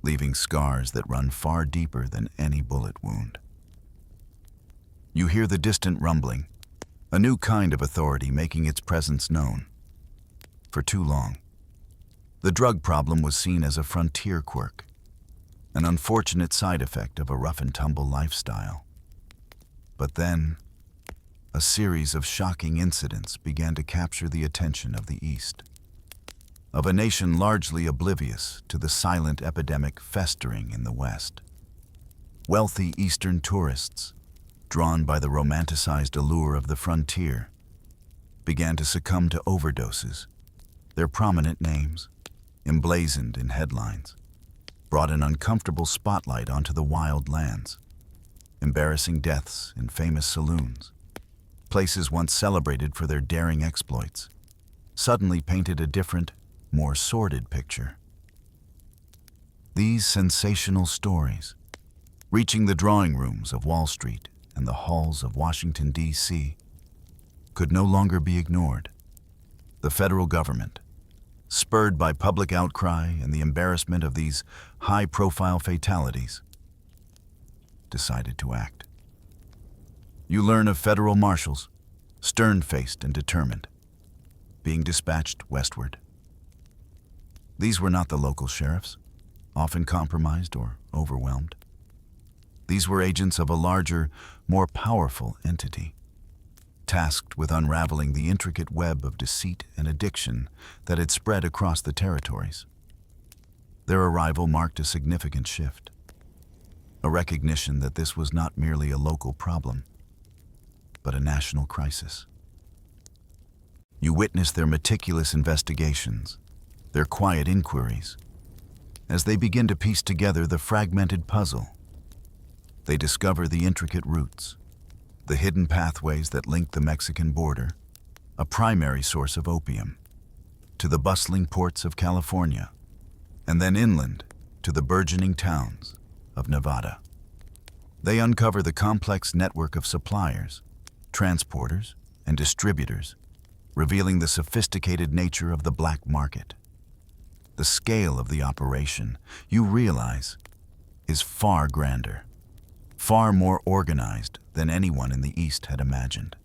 leaving scars that run far deeper than any bullet wound. You hear the distant rumbling, a new kind of authority making its presence known. For too long, the drug problem was seen as a frontier quirk, an unfortunate side effect of a rough-and-tumble lifestyle. But then, a series of shocking incidents began to capture the attention of the East, of a nation largely oblivious to the silent epidemic festering in the West. Wealthy Eastern tourists, drawn by the romanticized allure of the frontier, began to succumb to overdoses. Their prominent names, emblazoned in headlines, brought an uncomfortable spotlight onto the wild lands. Embarrassing deaths in famous saloons, places once celebrated for their daring exploits, suddenly painted a different, more sordid picture. These sensational stories, reaching the drawing rooms of Wall Street and the halls of Washington, D.C., could no longer be ignored. The federal government, spurred by public outcry and the embarrassment of these high-profile fatalities, decided to act. You learn of federal marshals, stern-faced and determined, being dispatched westward. These were not the local sheriffs, often compromised or overwhelmed. These were agents of a larger, more powerful entity, tasked with unraveling the intricate web of deceit and addiction that had spread across the territories. Their arrival marked a significant shift, a recognition that this was not merely a local problem, but a national crisis. You witness their meticulous investigations, their quiet inquiries, as they begin to piece together the fragmented puzzle. They discover the intricate routes, the hidden pathways that link the Mexican border, a primary source of opium, to the bustling ports of California, and then inland to the burgeoning towns of Nevada. They uncover the complex network of suppliers, transporters, and distributors, revealing the sophisticated nature of the black market. The scale of the operation, you realize, is far grander, far more organized than anyone in the East had imagined.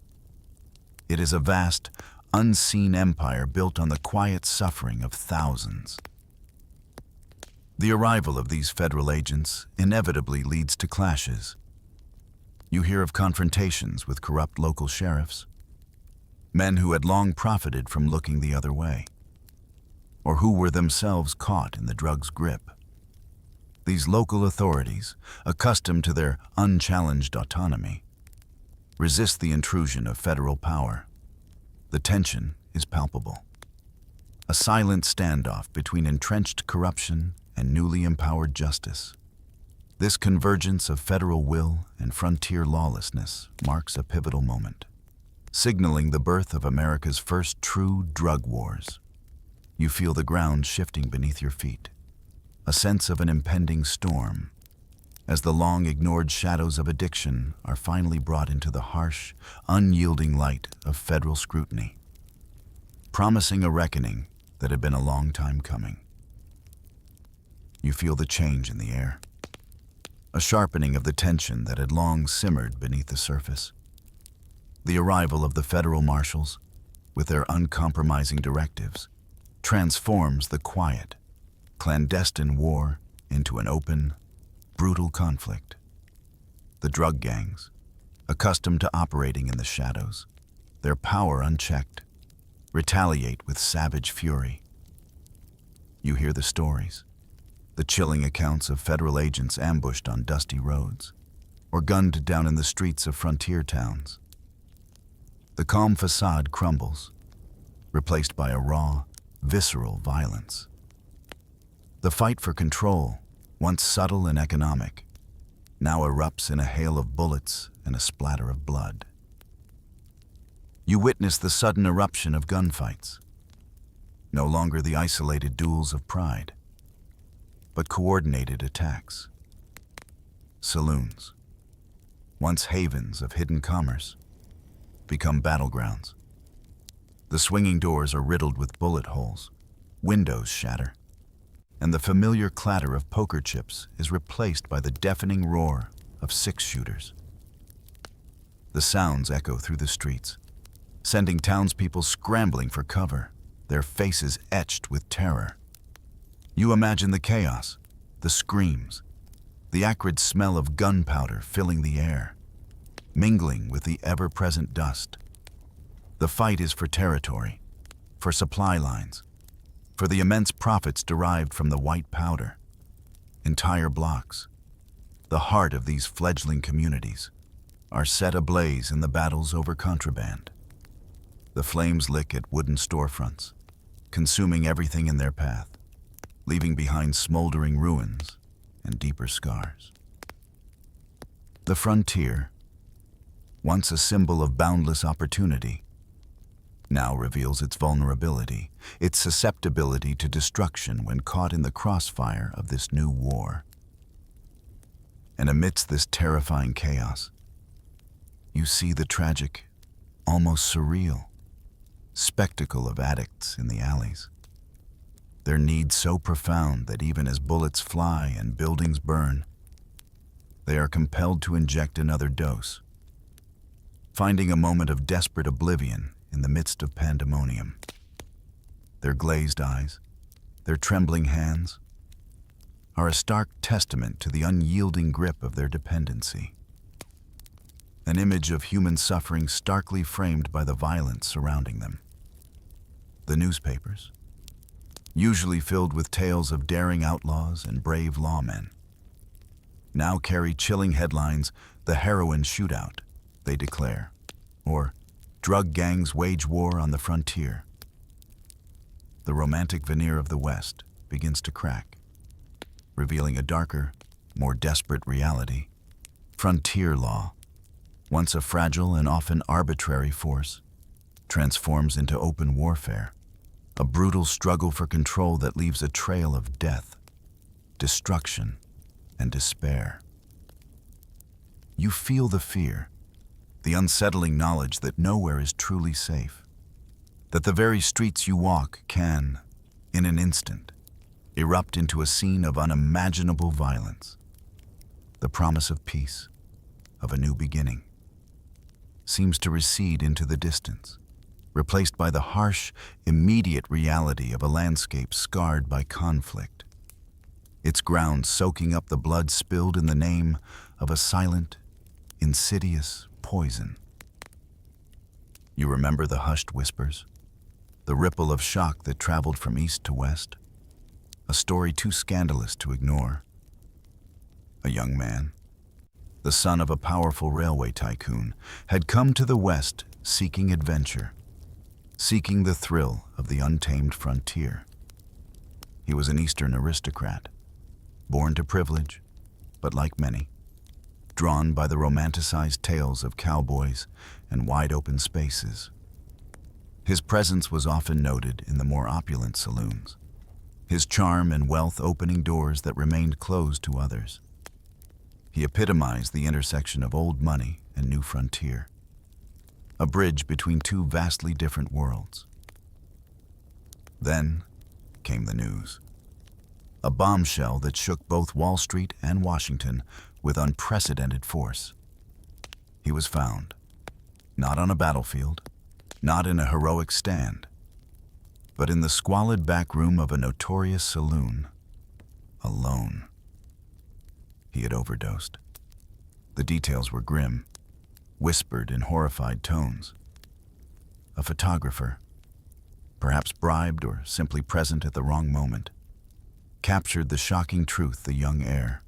It is a vast, unseen empire built on the quiet suffering of thousands. The arrival of these federal agents inevitably leads to clashes. You hear of confrontations with corrupt local sheriffs, men who had long profited from looking the other way, or who were themselves caught in the drug's grip. These local authorities, accustomed to their unchallenged autonomy, resist the intrusion of federal power. The tension is palpable. A silent standoff between entrenched corruption and newly empowered justice. This convergence of federal will and frontier lawlessness marks a pivotal moment, signaling the birth of America's first true drug wars. You feel the ground shifting beneath your feet, a sense of an impending storm, as the long-ignored shadows of addiction are finally brought into the harsh, unyielding light of federal scrutiny, promising a reckoning that had been a long time coming. You feel the change in the air, a sharpening of the tension that had long simmered beneath the surface. The arrival of the federal marshals, with their uncompromising directives, transforms the quiet, clandestine war into an open, brutal conflict. The drug gangs, accustomed to operating in the shadows, their power unchecked, retaliate with savage fury. You hear the stories, the chilling accounts of federal agents ambushed on dusty roads or gunned down in the streets of frontier towns. The calm facade crumbles, replaced by a raw, visceral violence. The fight for control, once subtle and economic, now erupts in a hail of bullets and a splatter of blood. You witness the sudden eruption of gunfights, no longer the isolated duels of pride, but coordinated attacks. Saloons, once havens of hidden commerce, become battlegrounds. The swinging doors are riddled with bullet holes, windows shatter, and the familiar clatter of poker chips is replaced by the deafening roar of six-shooters. The sounds echo through the streets, sending townspeople scrambling for cover, their faces etched with terror. You imagine the chaos, the screams, the acrid smell of gunpowder filling the air. mingling with the ever-present dust. The fight is for territory, for supply lines, for the immense profits derived from the white powder. Entire blocks, the heart of these fledgling communities, are set ablaze in the battles over contraband. The flames lick at wooden storefronts, consuming everything in their path, leaving behind smoldering ruins and deeper scars. The frontier, once a symbol of boundless opportunity, now reveals its vulnerability, its susceptibility to destruction when caught in the crossfire of this new war. And amidst this terrifying chaos, you see the tragic, almost surreal, spectacle of addicts in the alleys. Their need so profound that even as bullets fly and buildings burn, they are compelled to inject another dose, finding a moment of desperate oblivion in the midst of pandemonium. Their glazed eyes, their trembling hands, are a stark testament to the unyielding grip of their dependency. An image of human suffering starkly framed by the violence surrounding them. The newspapers, usually filled with tales of daring outlaws and brave lawmen, now carry chilling headlines: "The heroin shootout," they declare, or "Drug gangs wage war on the frontier." The romantic veneer of the West begins to crack, revealing a darker, more desperate reality. Frontier law, once a fragile and often arbitrary force, transforms into open warfare, a brutal struggle for control that leaves a trail of death, destruction, and despair. You feel the fear, the unsettling knowledge that nowhere is truly safe, that the very streets you walk can, in an instant, erupt into a scene of unimaginable violence. The promise of peace, of a new beginning, seems to recede into the distance, replaced by the harsh, immediate reality of a landscape scarred by conflict, its ground soaking up the blood spilled in the name of a silent, insidious poison. You remember the hushed whispers, the ripple of shock that traveled from east to west, a story too scandalous to ignore. A young man, the son of a powerful railway tycoon, had come to the West seeking adventure, seeking the thrill of the untamed frontier. He was an Eastern aristocrat, born to privilege, but like many, drawn by the romanticized tales of cowboys and wide-open spaces. His presence was often noted in the more opulent saloons, his charm and wealth opening doors that remained closed to others. He epitomized the intersection of old money and new frontier, a bridge between two vastly different worlds. Then came the news. A bombshell that shook both Wall Street and Washington with unprecedented force. He was found, not on a battlefield, not in a heroic stand, but in the squalid back room of a notorious saloon, alone. He had overdosed. The details were grim, whispered in horrified tones. A photographer, perhaps bribed or simply present at the wrong moment, captured the shocking truth: the young heir,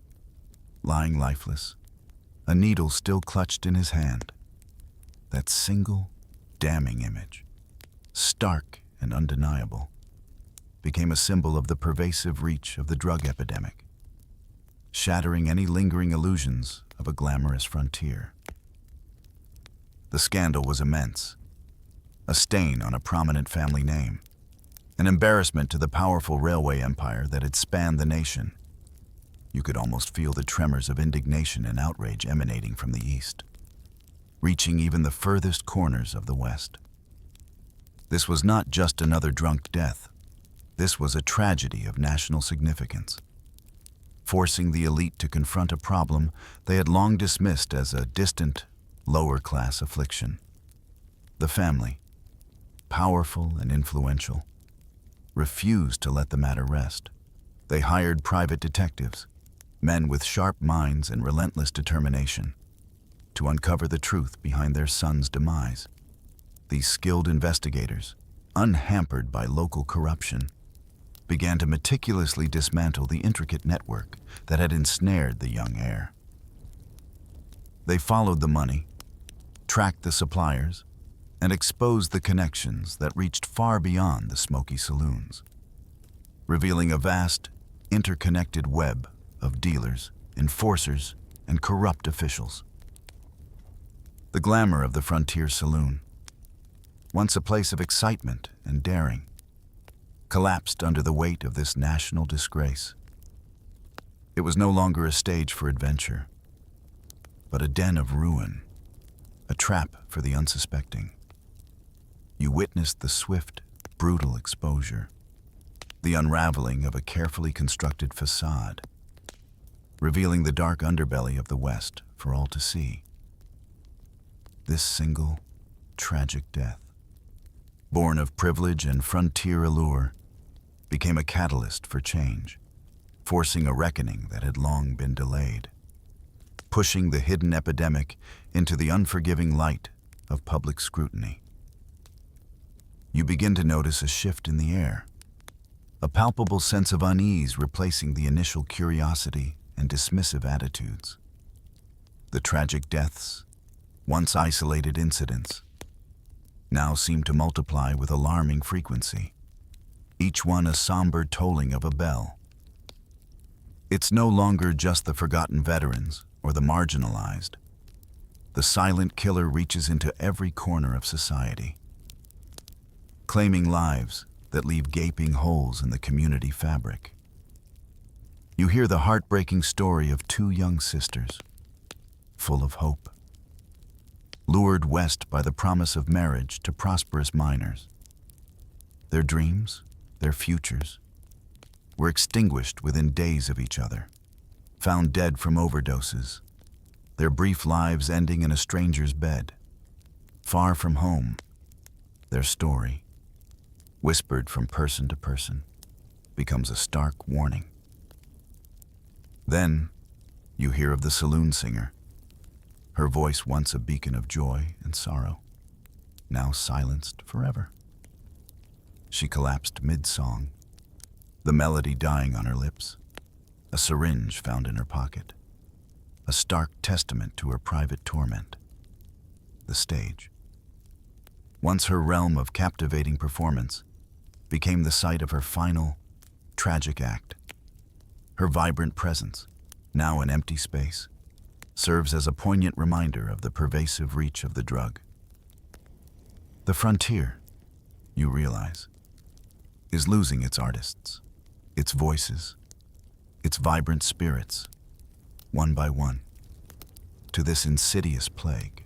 lying lifeless, a needle still clutched in his hand. That single, damning image, stark and undeniable, became a symbol of the pervasive reach of the drug epidemic, shattering any lingering illusions of a glamorous frontier. The scandal was immense, a stain on a prominent family name, an embarrassment to the powerful railway empire that had spanned the nation. You could almost feel the tremors of indignation and outrage emanating from the East, reaching even the furthest corners of the West. This was not just another drunk death. This was a tragedy of national significance, forcing the elite to confront a problem they had long dismissed as a distant, lower-class affliction. The family, powerful and influential, refused to let the matter rest. They hired private detectives, men with sharp minds and relentless determination. to uncover the truth behind their son's demise. These skilled investigators, unhampered by local corruption, began to meticulously dismantle the intricate network that had ensnared the young heir. They followed the money, tracked the suppliers, and exposed the connections that reached far beyond the smoky saloons, revealing a vast, interconnected web of dealers, enforcers, and corrupt officials. The glamour of the frontier saloon, once a place of excitement and daring, collapsed under the weight of this national disgrace. It was no longer a stage for adventure, but a den of ruin, a trap for the unsuspecting. You witnessed the swift, brutal exposure, the unraveling of a carefully constructed facade, revealing the dark underbelly of the West for all to see. This single, tragic death, born of privilege and frontier allure, became a catalyst for change, forcing a reckoning that had long been delayed, pushing the hidden epidemic into the unforgiving light of public scrutiny. You begin to notice a shift in the air, a palpable sense of unease replacing the initial curiosity and dismissive attitudes. The tragic deaths, once isolated incidents, now seem to multiply with alarming frequency, each one a somber tolling of a bell. It's no longer just the forgotten veterans or the marginalized. The silent killer reaches into every corner of society, claiming lives that leave gaping holes in the community fabric. You hear the heartbreaking story of two young sisters, full of hope, lured west by the promise of marriage to prosperous miners. Their dreams, their futures, were extinguished within days of each other, found dead from overdoses, their brief lives ending in a stranger's bed. Far from home, their story, whispered from person to person, becomes a stark warning. Then, you hear of the saloon singer, her voice once a beacon of joy and sorrow, now silenced forever. She collapsed mid-song, the melody dying on her lips, a syringe found in her pocket, a stark testament to her private torment. The stage, once her realm of captivating performance, became the site of her final, tragic act. Her vibrant presence, now an empty space, serves as a poignant reminder of the pervasive reach of the drug. The frontier, you realize, is losing its artists, its voices, its vibrant spirits, one by one, to this insidious plague.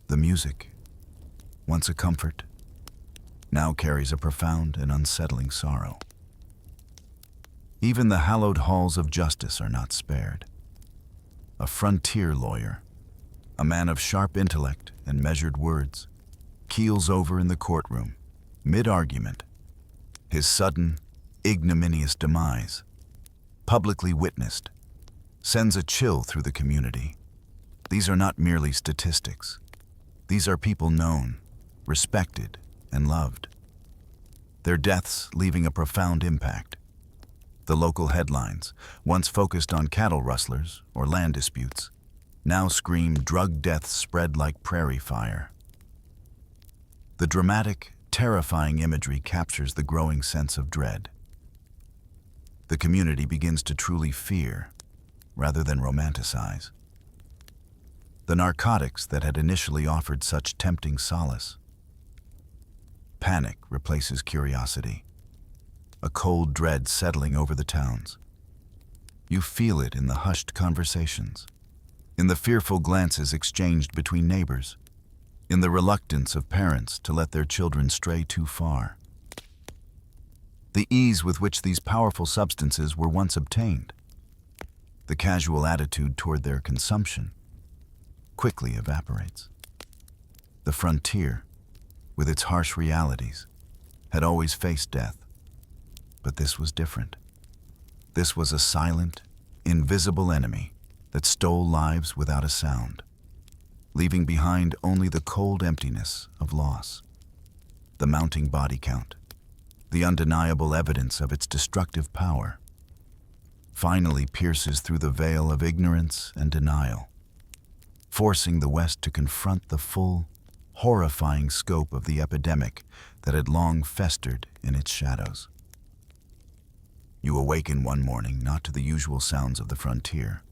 The music, once a comfort, now carries a profound and unsettling sorrow. Even the hallowed halls of justice are not spared. A frontier lawyer, a man of sharp intellect and measured words, keels over in the courtroom, mid-argument. His sudden, ignominious demise, publicly witnessed, sends a chill through the community. These are not merely statistics. These are people known, respected, and loved. Their deaths leaving a profound impact. The local headlines, once focused on cattle rustlers or land disputes, now scream drug deaths spread like prairie fire. The dramatic, terrifying imagery captures the growing sense of dread. The community begins to truly fear, rather than romanticize. The narcotics that had initially offered such tempting solace. Panic replaces curiosity, a cold dread settling over the towns. You feel it in the hushed conversations, in the fearful glances exchanged between neighbors, in the reluctance of parents to let their children stray too far. The ease with which these powerful substances were once obtained, the casual attitude toward their consumption, quickly evaporates. The frontier, with its harsh realities, had always faced death. But this was different. This was a silent, invisible enemy that stole lives without a sound, leaving behind only the cold emptiness of loss. The mounting body count, the undeniable evidence of its destructive power, finally pierces through the veil of ignorance and denial, forcing the West to confront the full, horrifying scope of the epidemic that had long festered in its shadows. You awaken one morning not to the usual sounds of the frontier,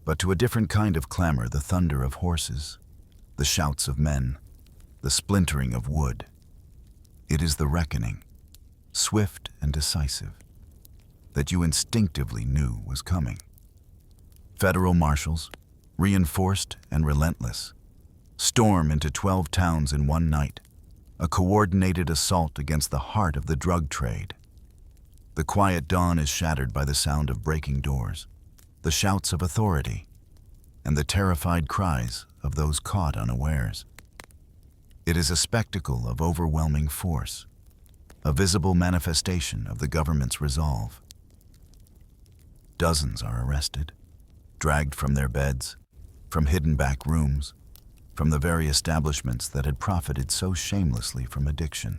but to a different kind of clamor, the thunder of horses, the shouts of men, the splintering of wood. It is the reckoning, swift and decisive, that you instinctively knew was coming. Federal marshals, reinforced and relentless, storm into 12 towns in one night, a coordinated assault against the heart of the drug trade. The quiet dawn is shattered by the sound of breaking doors, the shouts of authority, and the terrified cries of those caught unawares. It is a spectacle of overwhelming force, a visible manifestation of the government's resolve. Dozens are arrested, dragged from their beds, from hidden back rooms, from the very establishments that had profited so shamelessly from addiction.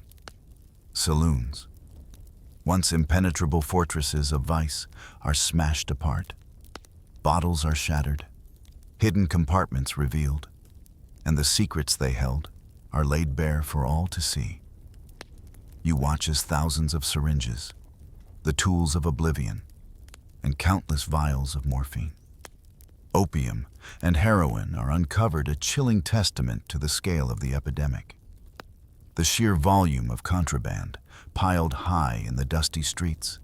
Saloons, once impenetrable fortresses of vice, are smashed apart. Bottles are shattered, hidden compartments revealed, and the secrets they held are laid bare for all to see. You watch as thousands of syringes, the tools of oblivion, and countless vials of morphine, opium, and heroin are uncovered, a chilling testament to the scale of the epidemic. The sheer volume of contraband, piled high in the dusty streets,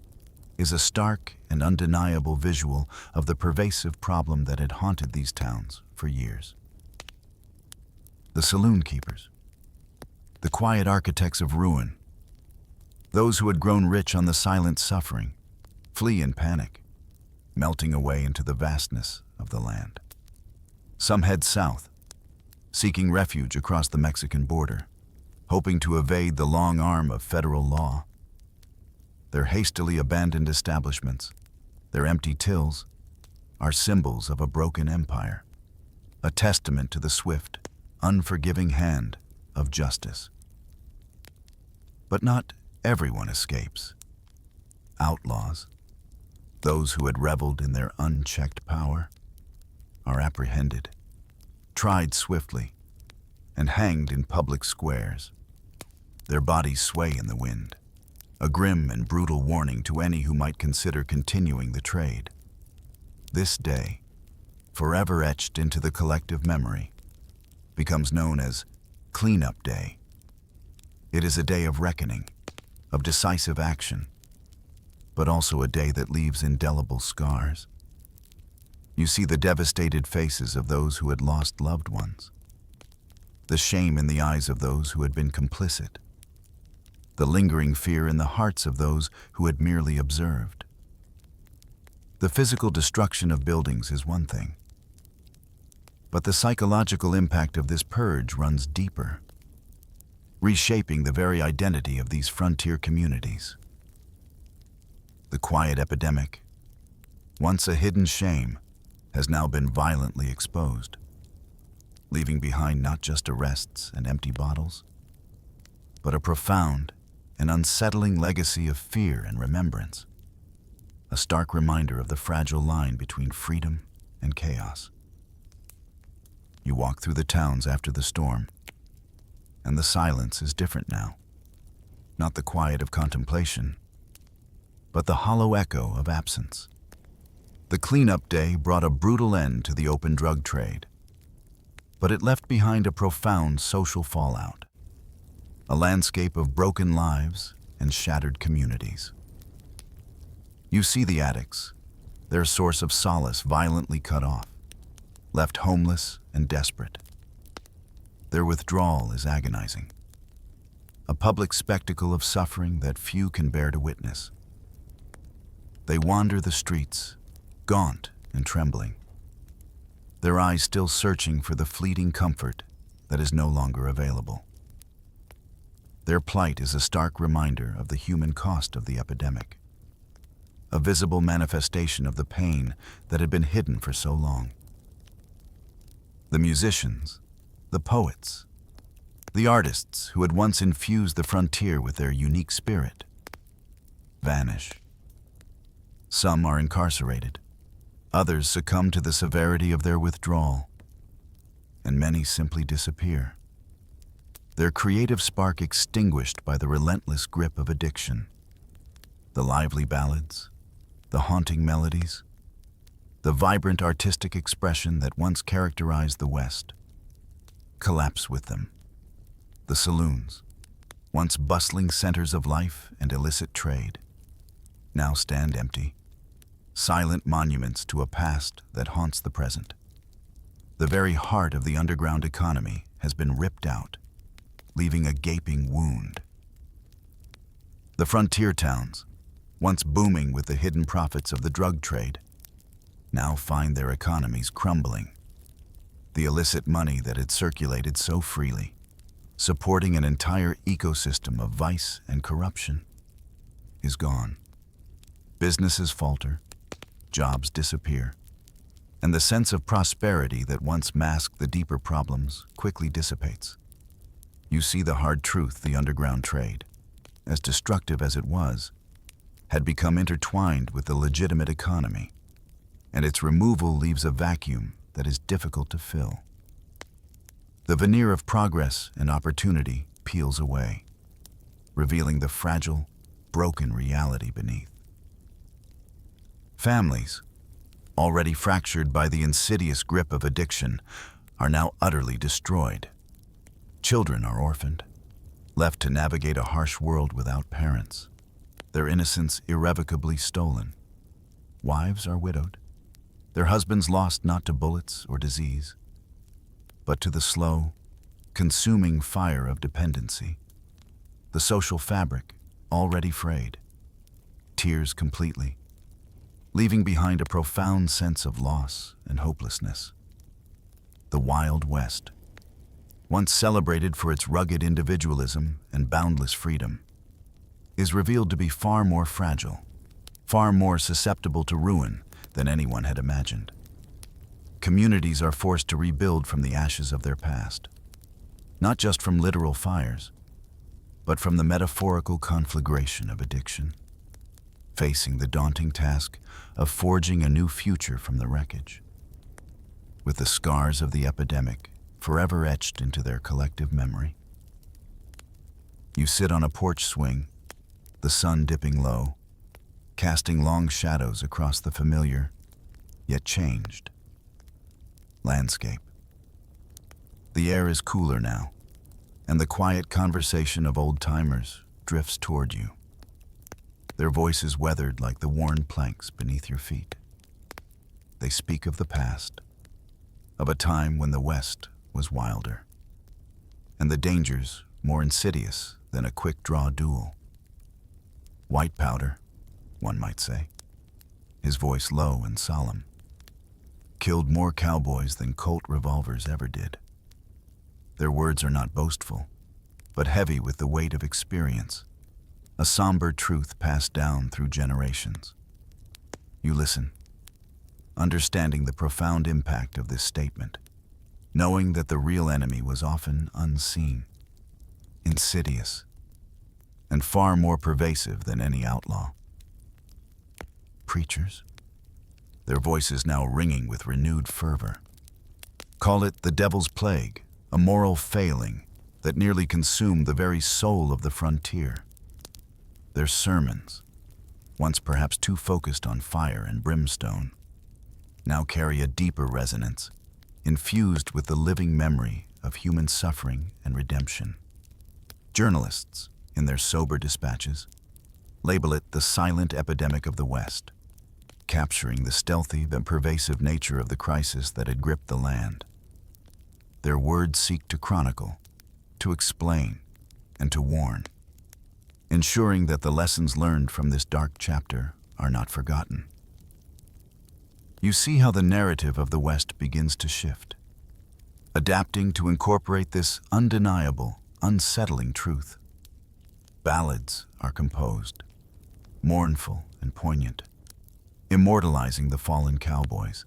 is a stark and undeniable visual of the pervasive problem that had haunted these towns for years. The saloon keepers, the quiet architects of ruin, those who had grown rich on the silent suffering, flee in panic, melting away into the vastness of the land. Some head south, seeking refuge across the Mexican border, hoping to evade the long arm of federal law. Their hastily abandoned establishments, their empty tills, are symbols of a broken empire, a testament to the swift, unforgiving hand of justice. But not everyone escapes. Outlaws, those who had reveled in their unchecked power, are apprehended, tried swiftly, and hanged in public squares. Their bodies sway in the wind, a grim and brutal warning to any who might consider continuing the trade. This day, forever etched into the collective memory, becomes known as Cleanup Day. It is a day of reckoning, of decisive action, but also a day that leaves indelible scars. You see the devastated faces of those who had lost loved ones, the shame in the eyes of those who had been complicit, the lingering fear in the hearts of those who had merely observed. The physical destruction of buildings is one thing, but the psychological impact of this purge runs deeper, reshaping the very identity of these frontier communities. The quiet epidemic, once a hidden shame, has now been violently exposed, leaving behind not just arrests and empty bottles, but a profound and unsettling legacy of fear and remembrance, a stark reminder of the fragile line between freedom and chaos. You walk through the towns after the storm, and the silence is different now. Not the quiet of contemplation, but the hollow echo of absence. The cleanup day brought a brutal end to the open drug trade, but it left behind a profound social fallout, a landscape of broken lives and shattered communities. You see the addicts, their source of solace violently cut off, left homeless and desperate. Their withdrawal is agonizing, a public spectacle of suffering that few can bear to witness. They wander the streets, gaunt and trembling, their eyes still searching for the fleeting comfort that is no longer available. Their plight is a stark reminder of the human cost of the epidemic, a visible manifestation of the pain that had been hidden for so long. The musicians, the poets, the artists who had once infused the frontier with their unique spirit vanish. Some are incarcerated, others succumb to the severity of their withdrawal, and many simply disappear, their creative spark extinguished by the relentless grip of addiction. The lively ballads, the haunting melodies, the vibrant artistic expression that once characterized the West collapse with them. The saloons, once bustling centers of life and illicit trade, now stand empty, silent monuments to a past that haunts the present. The very heart of the underground economy has been ripped out, leaving a gaping wound. The frontier towns, once booming with the hidden profits of the drug trade, now find their economies crumbling. The illicit money that had circulated so freely, supporting an entire ecosystem of vice and corruption, is gone. Businesses falter, jobs disappear, and the sense of prosperity that once masked the deeper problems quickly dissipates. You see the hard truth: the underground trade, as destructive as it was, had become intertwined with the legitimate economy, and its removal leaves a vacuum that is difficult to fill. The veneer of progress and opportunity peels away, revealing the fragile, broken reality beneath. Families, already fractured by the insidious grip of addiction, are now utterly destroyed. Children are orphaned, left to navigate a harsh world without parents, their innocence irrevocably stolen. Wives are widowed, their husbands lost not to bullets or disease, but to the slow, consuming fire of dependency. The social fabric already frayed, tears completely, leaving behind a profound sense of loss and hopelessness. The Wild West, once celebrated for its rugged individualism and boundless freedom, is revealed to be far more fragile, far more susceptible to ruin than anyone had imagined. Communities are forced to rebuild from the ashes of their past, not just from literal fires, but from the metaphorical conflagration of addiction, facing the daunting task of forging a new future from the wreckage. With the scars of the epidemic forever etched into their collective memory. You sit on a porch swing, the sun dipping low, casting long shadows across the familiar, yet changed, landscape. The air is cooler now, and the quiet conversation of old-timers drifts toward you, their voices weathered like the worn planks beneath your feet. They speak of the past, of a time when the West was wilder, and the dangers more insidious than a quick-draw duel. White powder, one might say, his voice low and solemn, killed more cowboys than Colt revolvers ever did. Their words are not boastful, but heavy with the weight of experience, a somber truth passed down through generations. You listen, understanding the profound impact of this statement, knowing that the real enemy was often unseen, insidious, and far more pervasive than any outlaw. Preachers, their voices now ringing with renewed fervor, call it the devil's plague, a moral failing that nearly consumed the very soul of the frontier. Their sermons, once perhaps too focused on fire and brimstone, now carry a deeper resonance, infused with the living memory of human suffering and redemption. Journalists, in their sober dispatches, label it the silent epidemic of the West, capturing the stealthy but pervasive nature of the crisis that had gripped the land. Their words seek to chronicle, to explain, and to warn, ensuring that the lessons learned from this dark chapter are not forgotten. You see how the narrative of the West begins to shift, adapting to incorporate this undeniable, unsettling truth. Ballads are composed, mournful and poignant, immortalizing the fallen cowboys,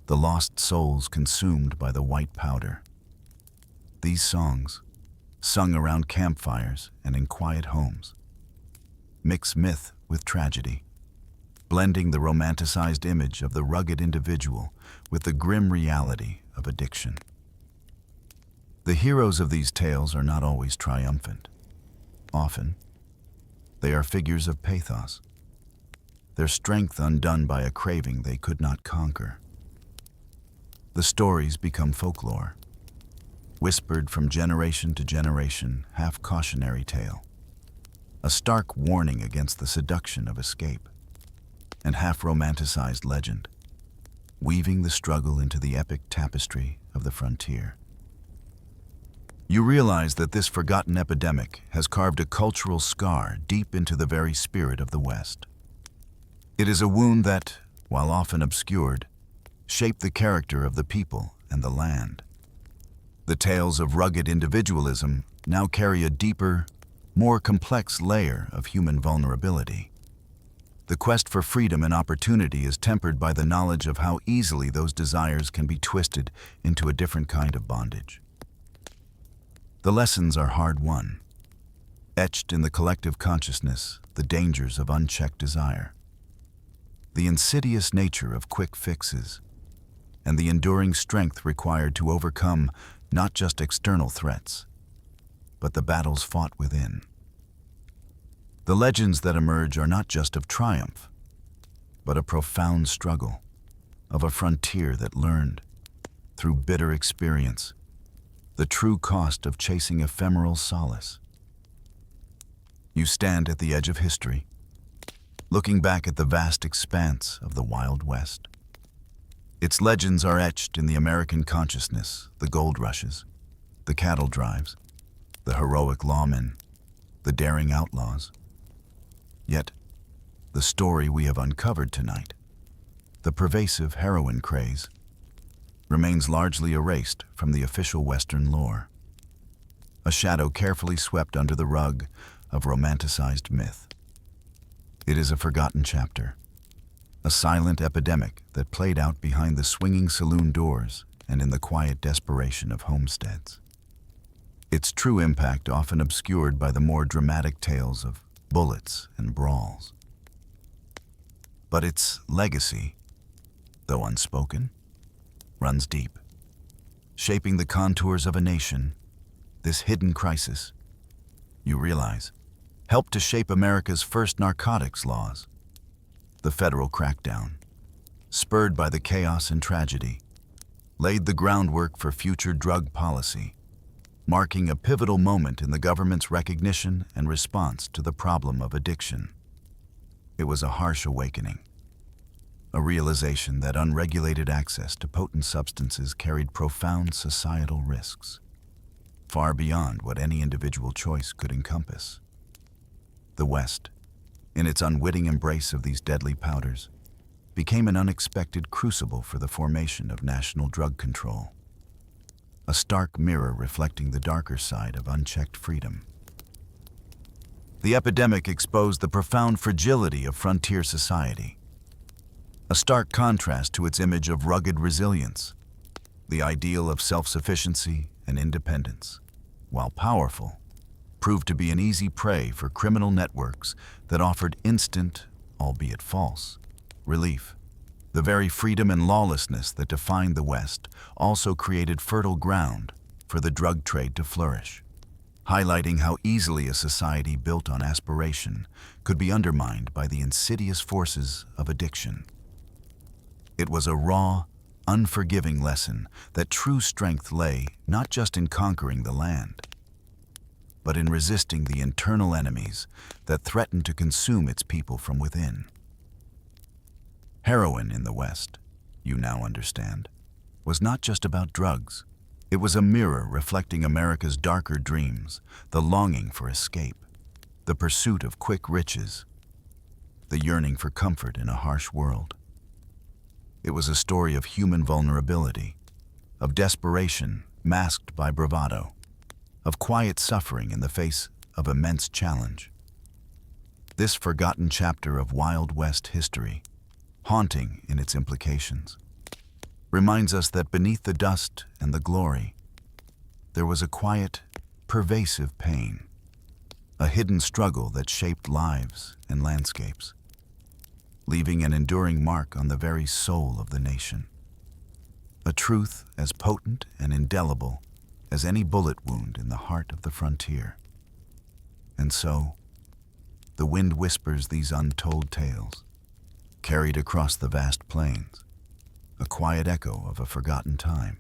the lost souls consumed by the white powder. These songs, sung around campfires and in quiet homes, mix myth with tragedy, blending the romanticized image of the rugged individual with the grim reality of addiction. The heroes of these tales are not always triumphant. Often, they are figures of pathos, their strength undone by a craving they could not conquer. The stories become folklore, whispered from generation to generation, half cautionary tale, a stark warning against the seduction of escape, and half romanticized legend, weaving the struggle into the epic tapestry of the frontier. You realize that this forgotten epidemic has carved a cultural scar deep into the very spirit of the West. It is a wound that, while often obscured, shaped the character of the people and the land. The tales of rugged individualism now carry a deeper, more complex layer of human vulnerability. The quest for freedom and opportunity is tempered by the knowledge of how easily those desires can be twisted into a different kind of bondage. The lessons are hard-won, etched in the collective consciousness, the dangers of unchecked desire, the insidious nature of quick fixes, and the enduring strength required to overcome not just external threats, but the battles fought within. The legends that emerge are not just of triumph, but a profound struggle, of a frontier that learned, through bitter experience, the true cost of chasing ephemeral solace. You stand at the edge of history, looking back at the vast expanse of the Wild West. Its legends are etched in the American consciousness, the gold rushes, the cattle drives, the heroic lawmen, the daring outlaws. Yet, the story we have uncovered tonight, the pervasive heroin craze, remains largely erased from the official Western lore, a shadow carefully swept under the rug of romanticized myth. It is a forgotten chapter, a silent epidemic that played out behind the swinging saloon doors and in the quiet desperation of homesteads. Its true impact often obscured by the more dramatic tales of bullets and brawls. But its legacy, though unspoken, runs deep, shaping the contours of a nation. This hidden crisis, you realize, helped to shape America's first narcotics laws. The federal crackdown, spurred by the chaos and tragedy, laid the groundwork for future drug policy, marking a pivotal moment in the government's recognition and response to the problem of addiction. It was a harsh awakening, a realization that unregulated access to potent substances carried profound societal risks, far beyond what any individual choice could encompass. The West, in its unwitting embrace of these deadly powders, became an unexpected crucible for the formation of national drug control, a stark mirror reflecting the darker side of unchecked freedom. The epidemic exposed the profound fragility of frontier society, a stark contrast to its image of rugged resilience, the ideal of self-sufficiency and independence, while powerful, proved to be an easy prey for criminal networks that offered instant, albeit false, relief. The very freedom and lawlessness that defined the West also created fertile ground for the drug trade to flourish, highlighting how easily a society built on aspiration could be undermined by the insidious forces of addiction. It was a raw, unforgiving lesson that true strength lay not just in conquering the land, but in resisting the internal enemies that threatened to consume its people from within. Heroin in the West, you now understand, was not just about drugs. It was a mirror reflecting America's darker dreams, the longing for escape, the pursuit of quick riches, the yearning for comfort in a harsh world. It was a story of human vulnerability, of desperation masked by bravado, of quiet suffering in the face of immense challenge. This forgotten chapter of Wild West history haunting in its implications, reminds us that beneath the dust and the glory, there was a quiet, pervasive pain, a hidden struggle that shaped lives and landscapes, leaving an enduring mark on the very soul of the nation. A truth as potent and indelible as any bullet wound in the heart of the frontier. And so, the wind whispers these untold tales, carried across the vast plains, a quiet echo of a forgotten time.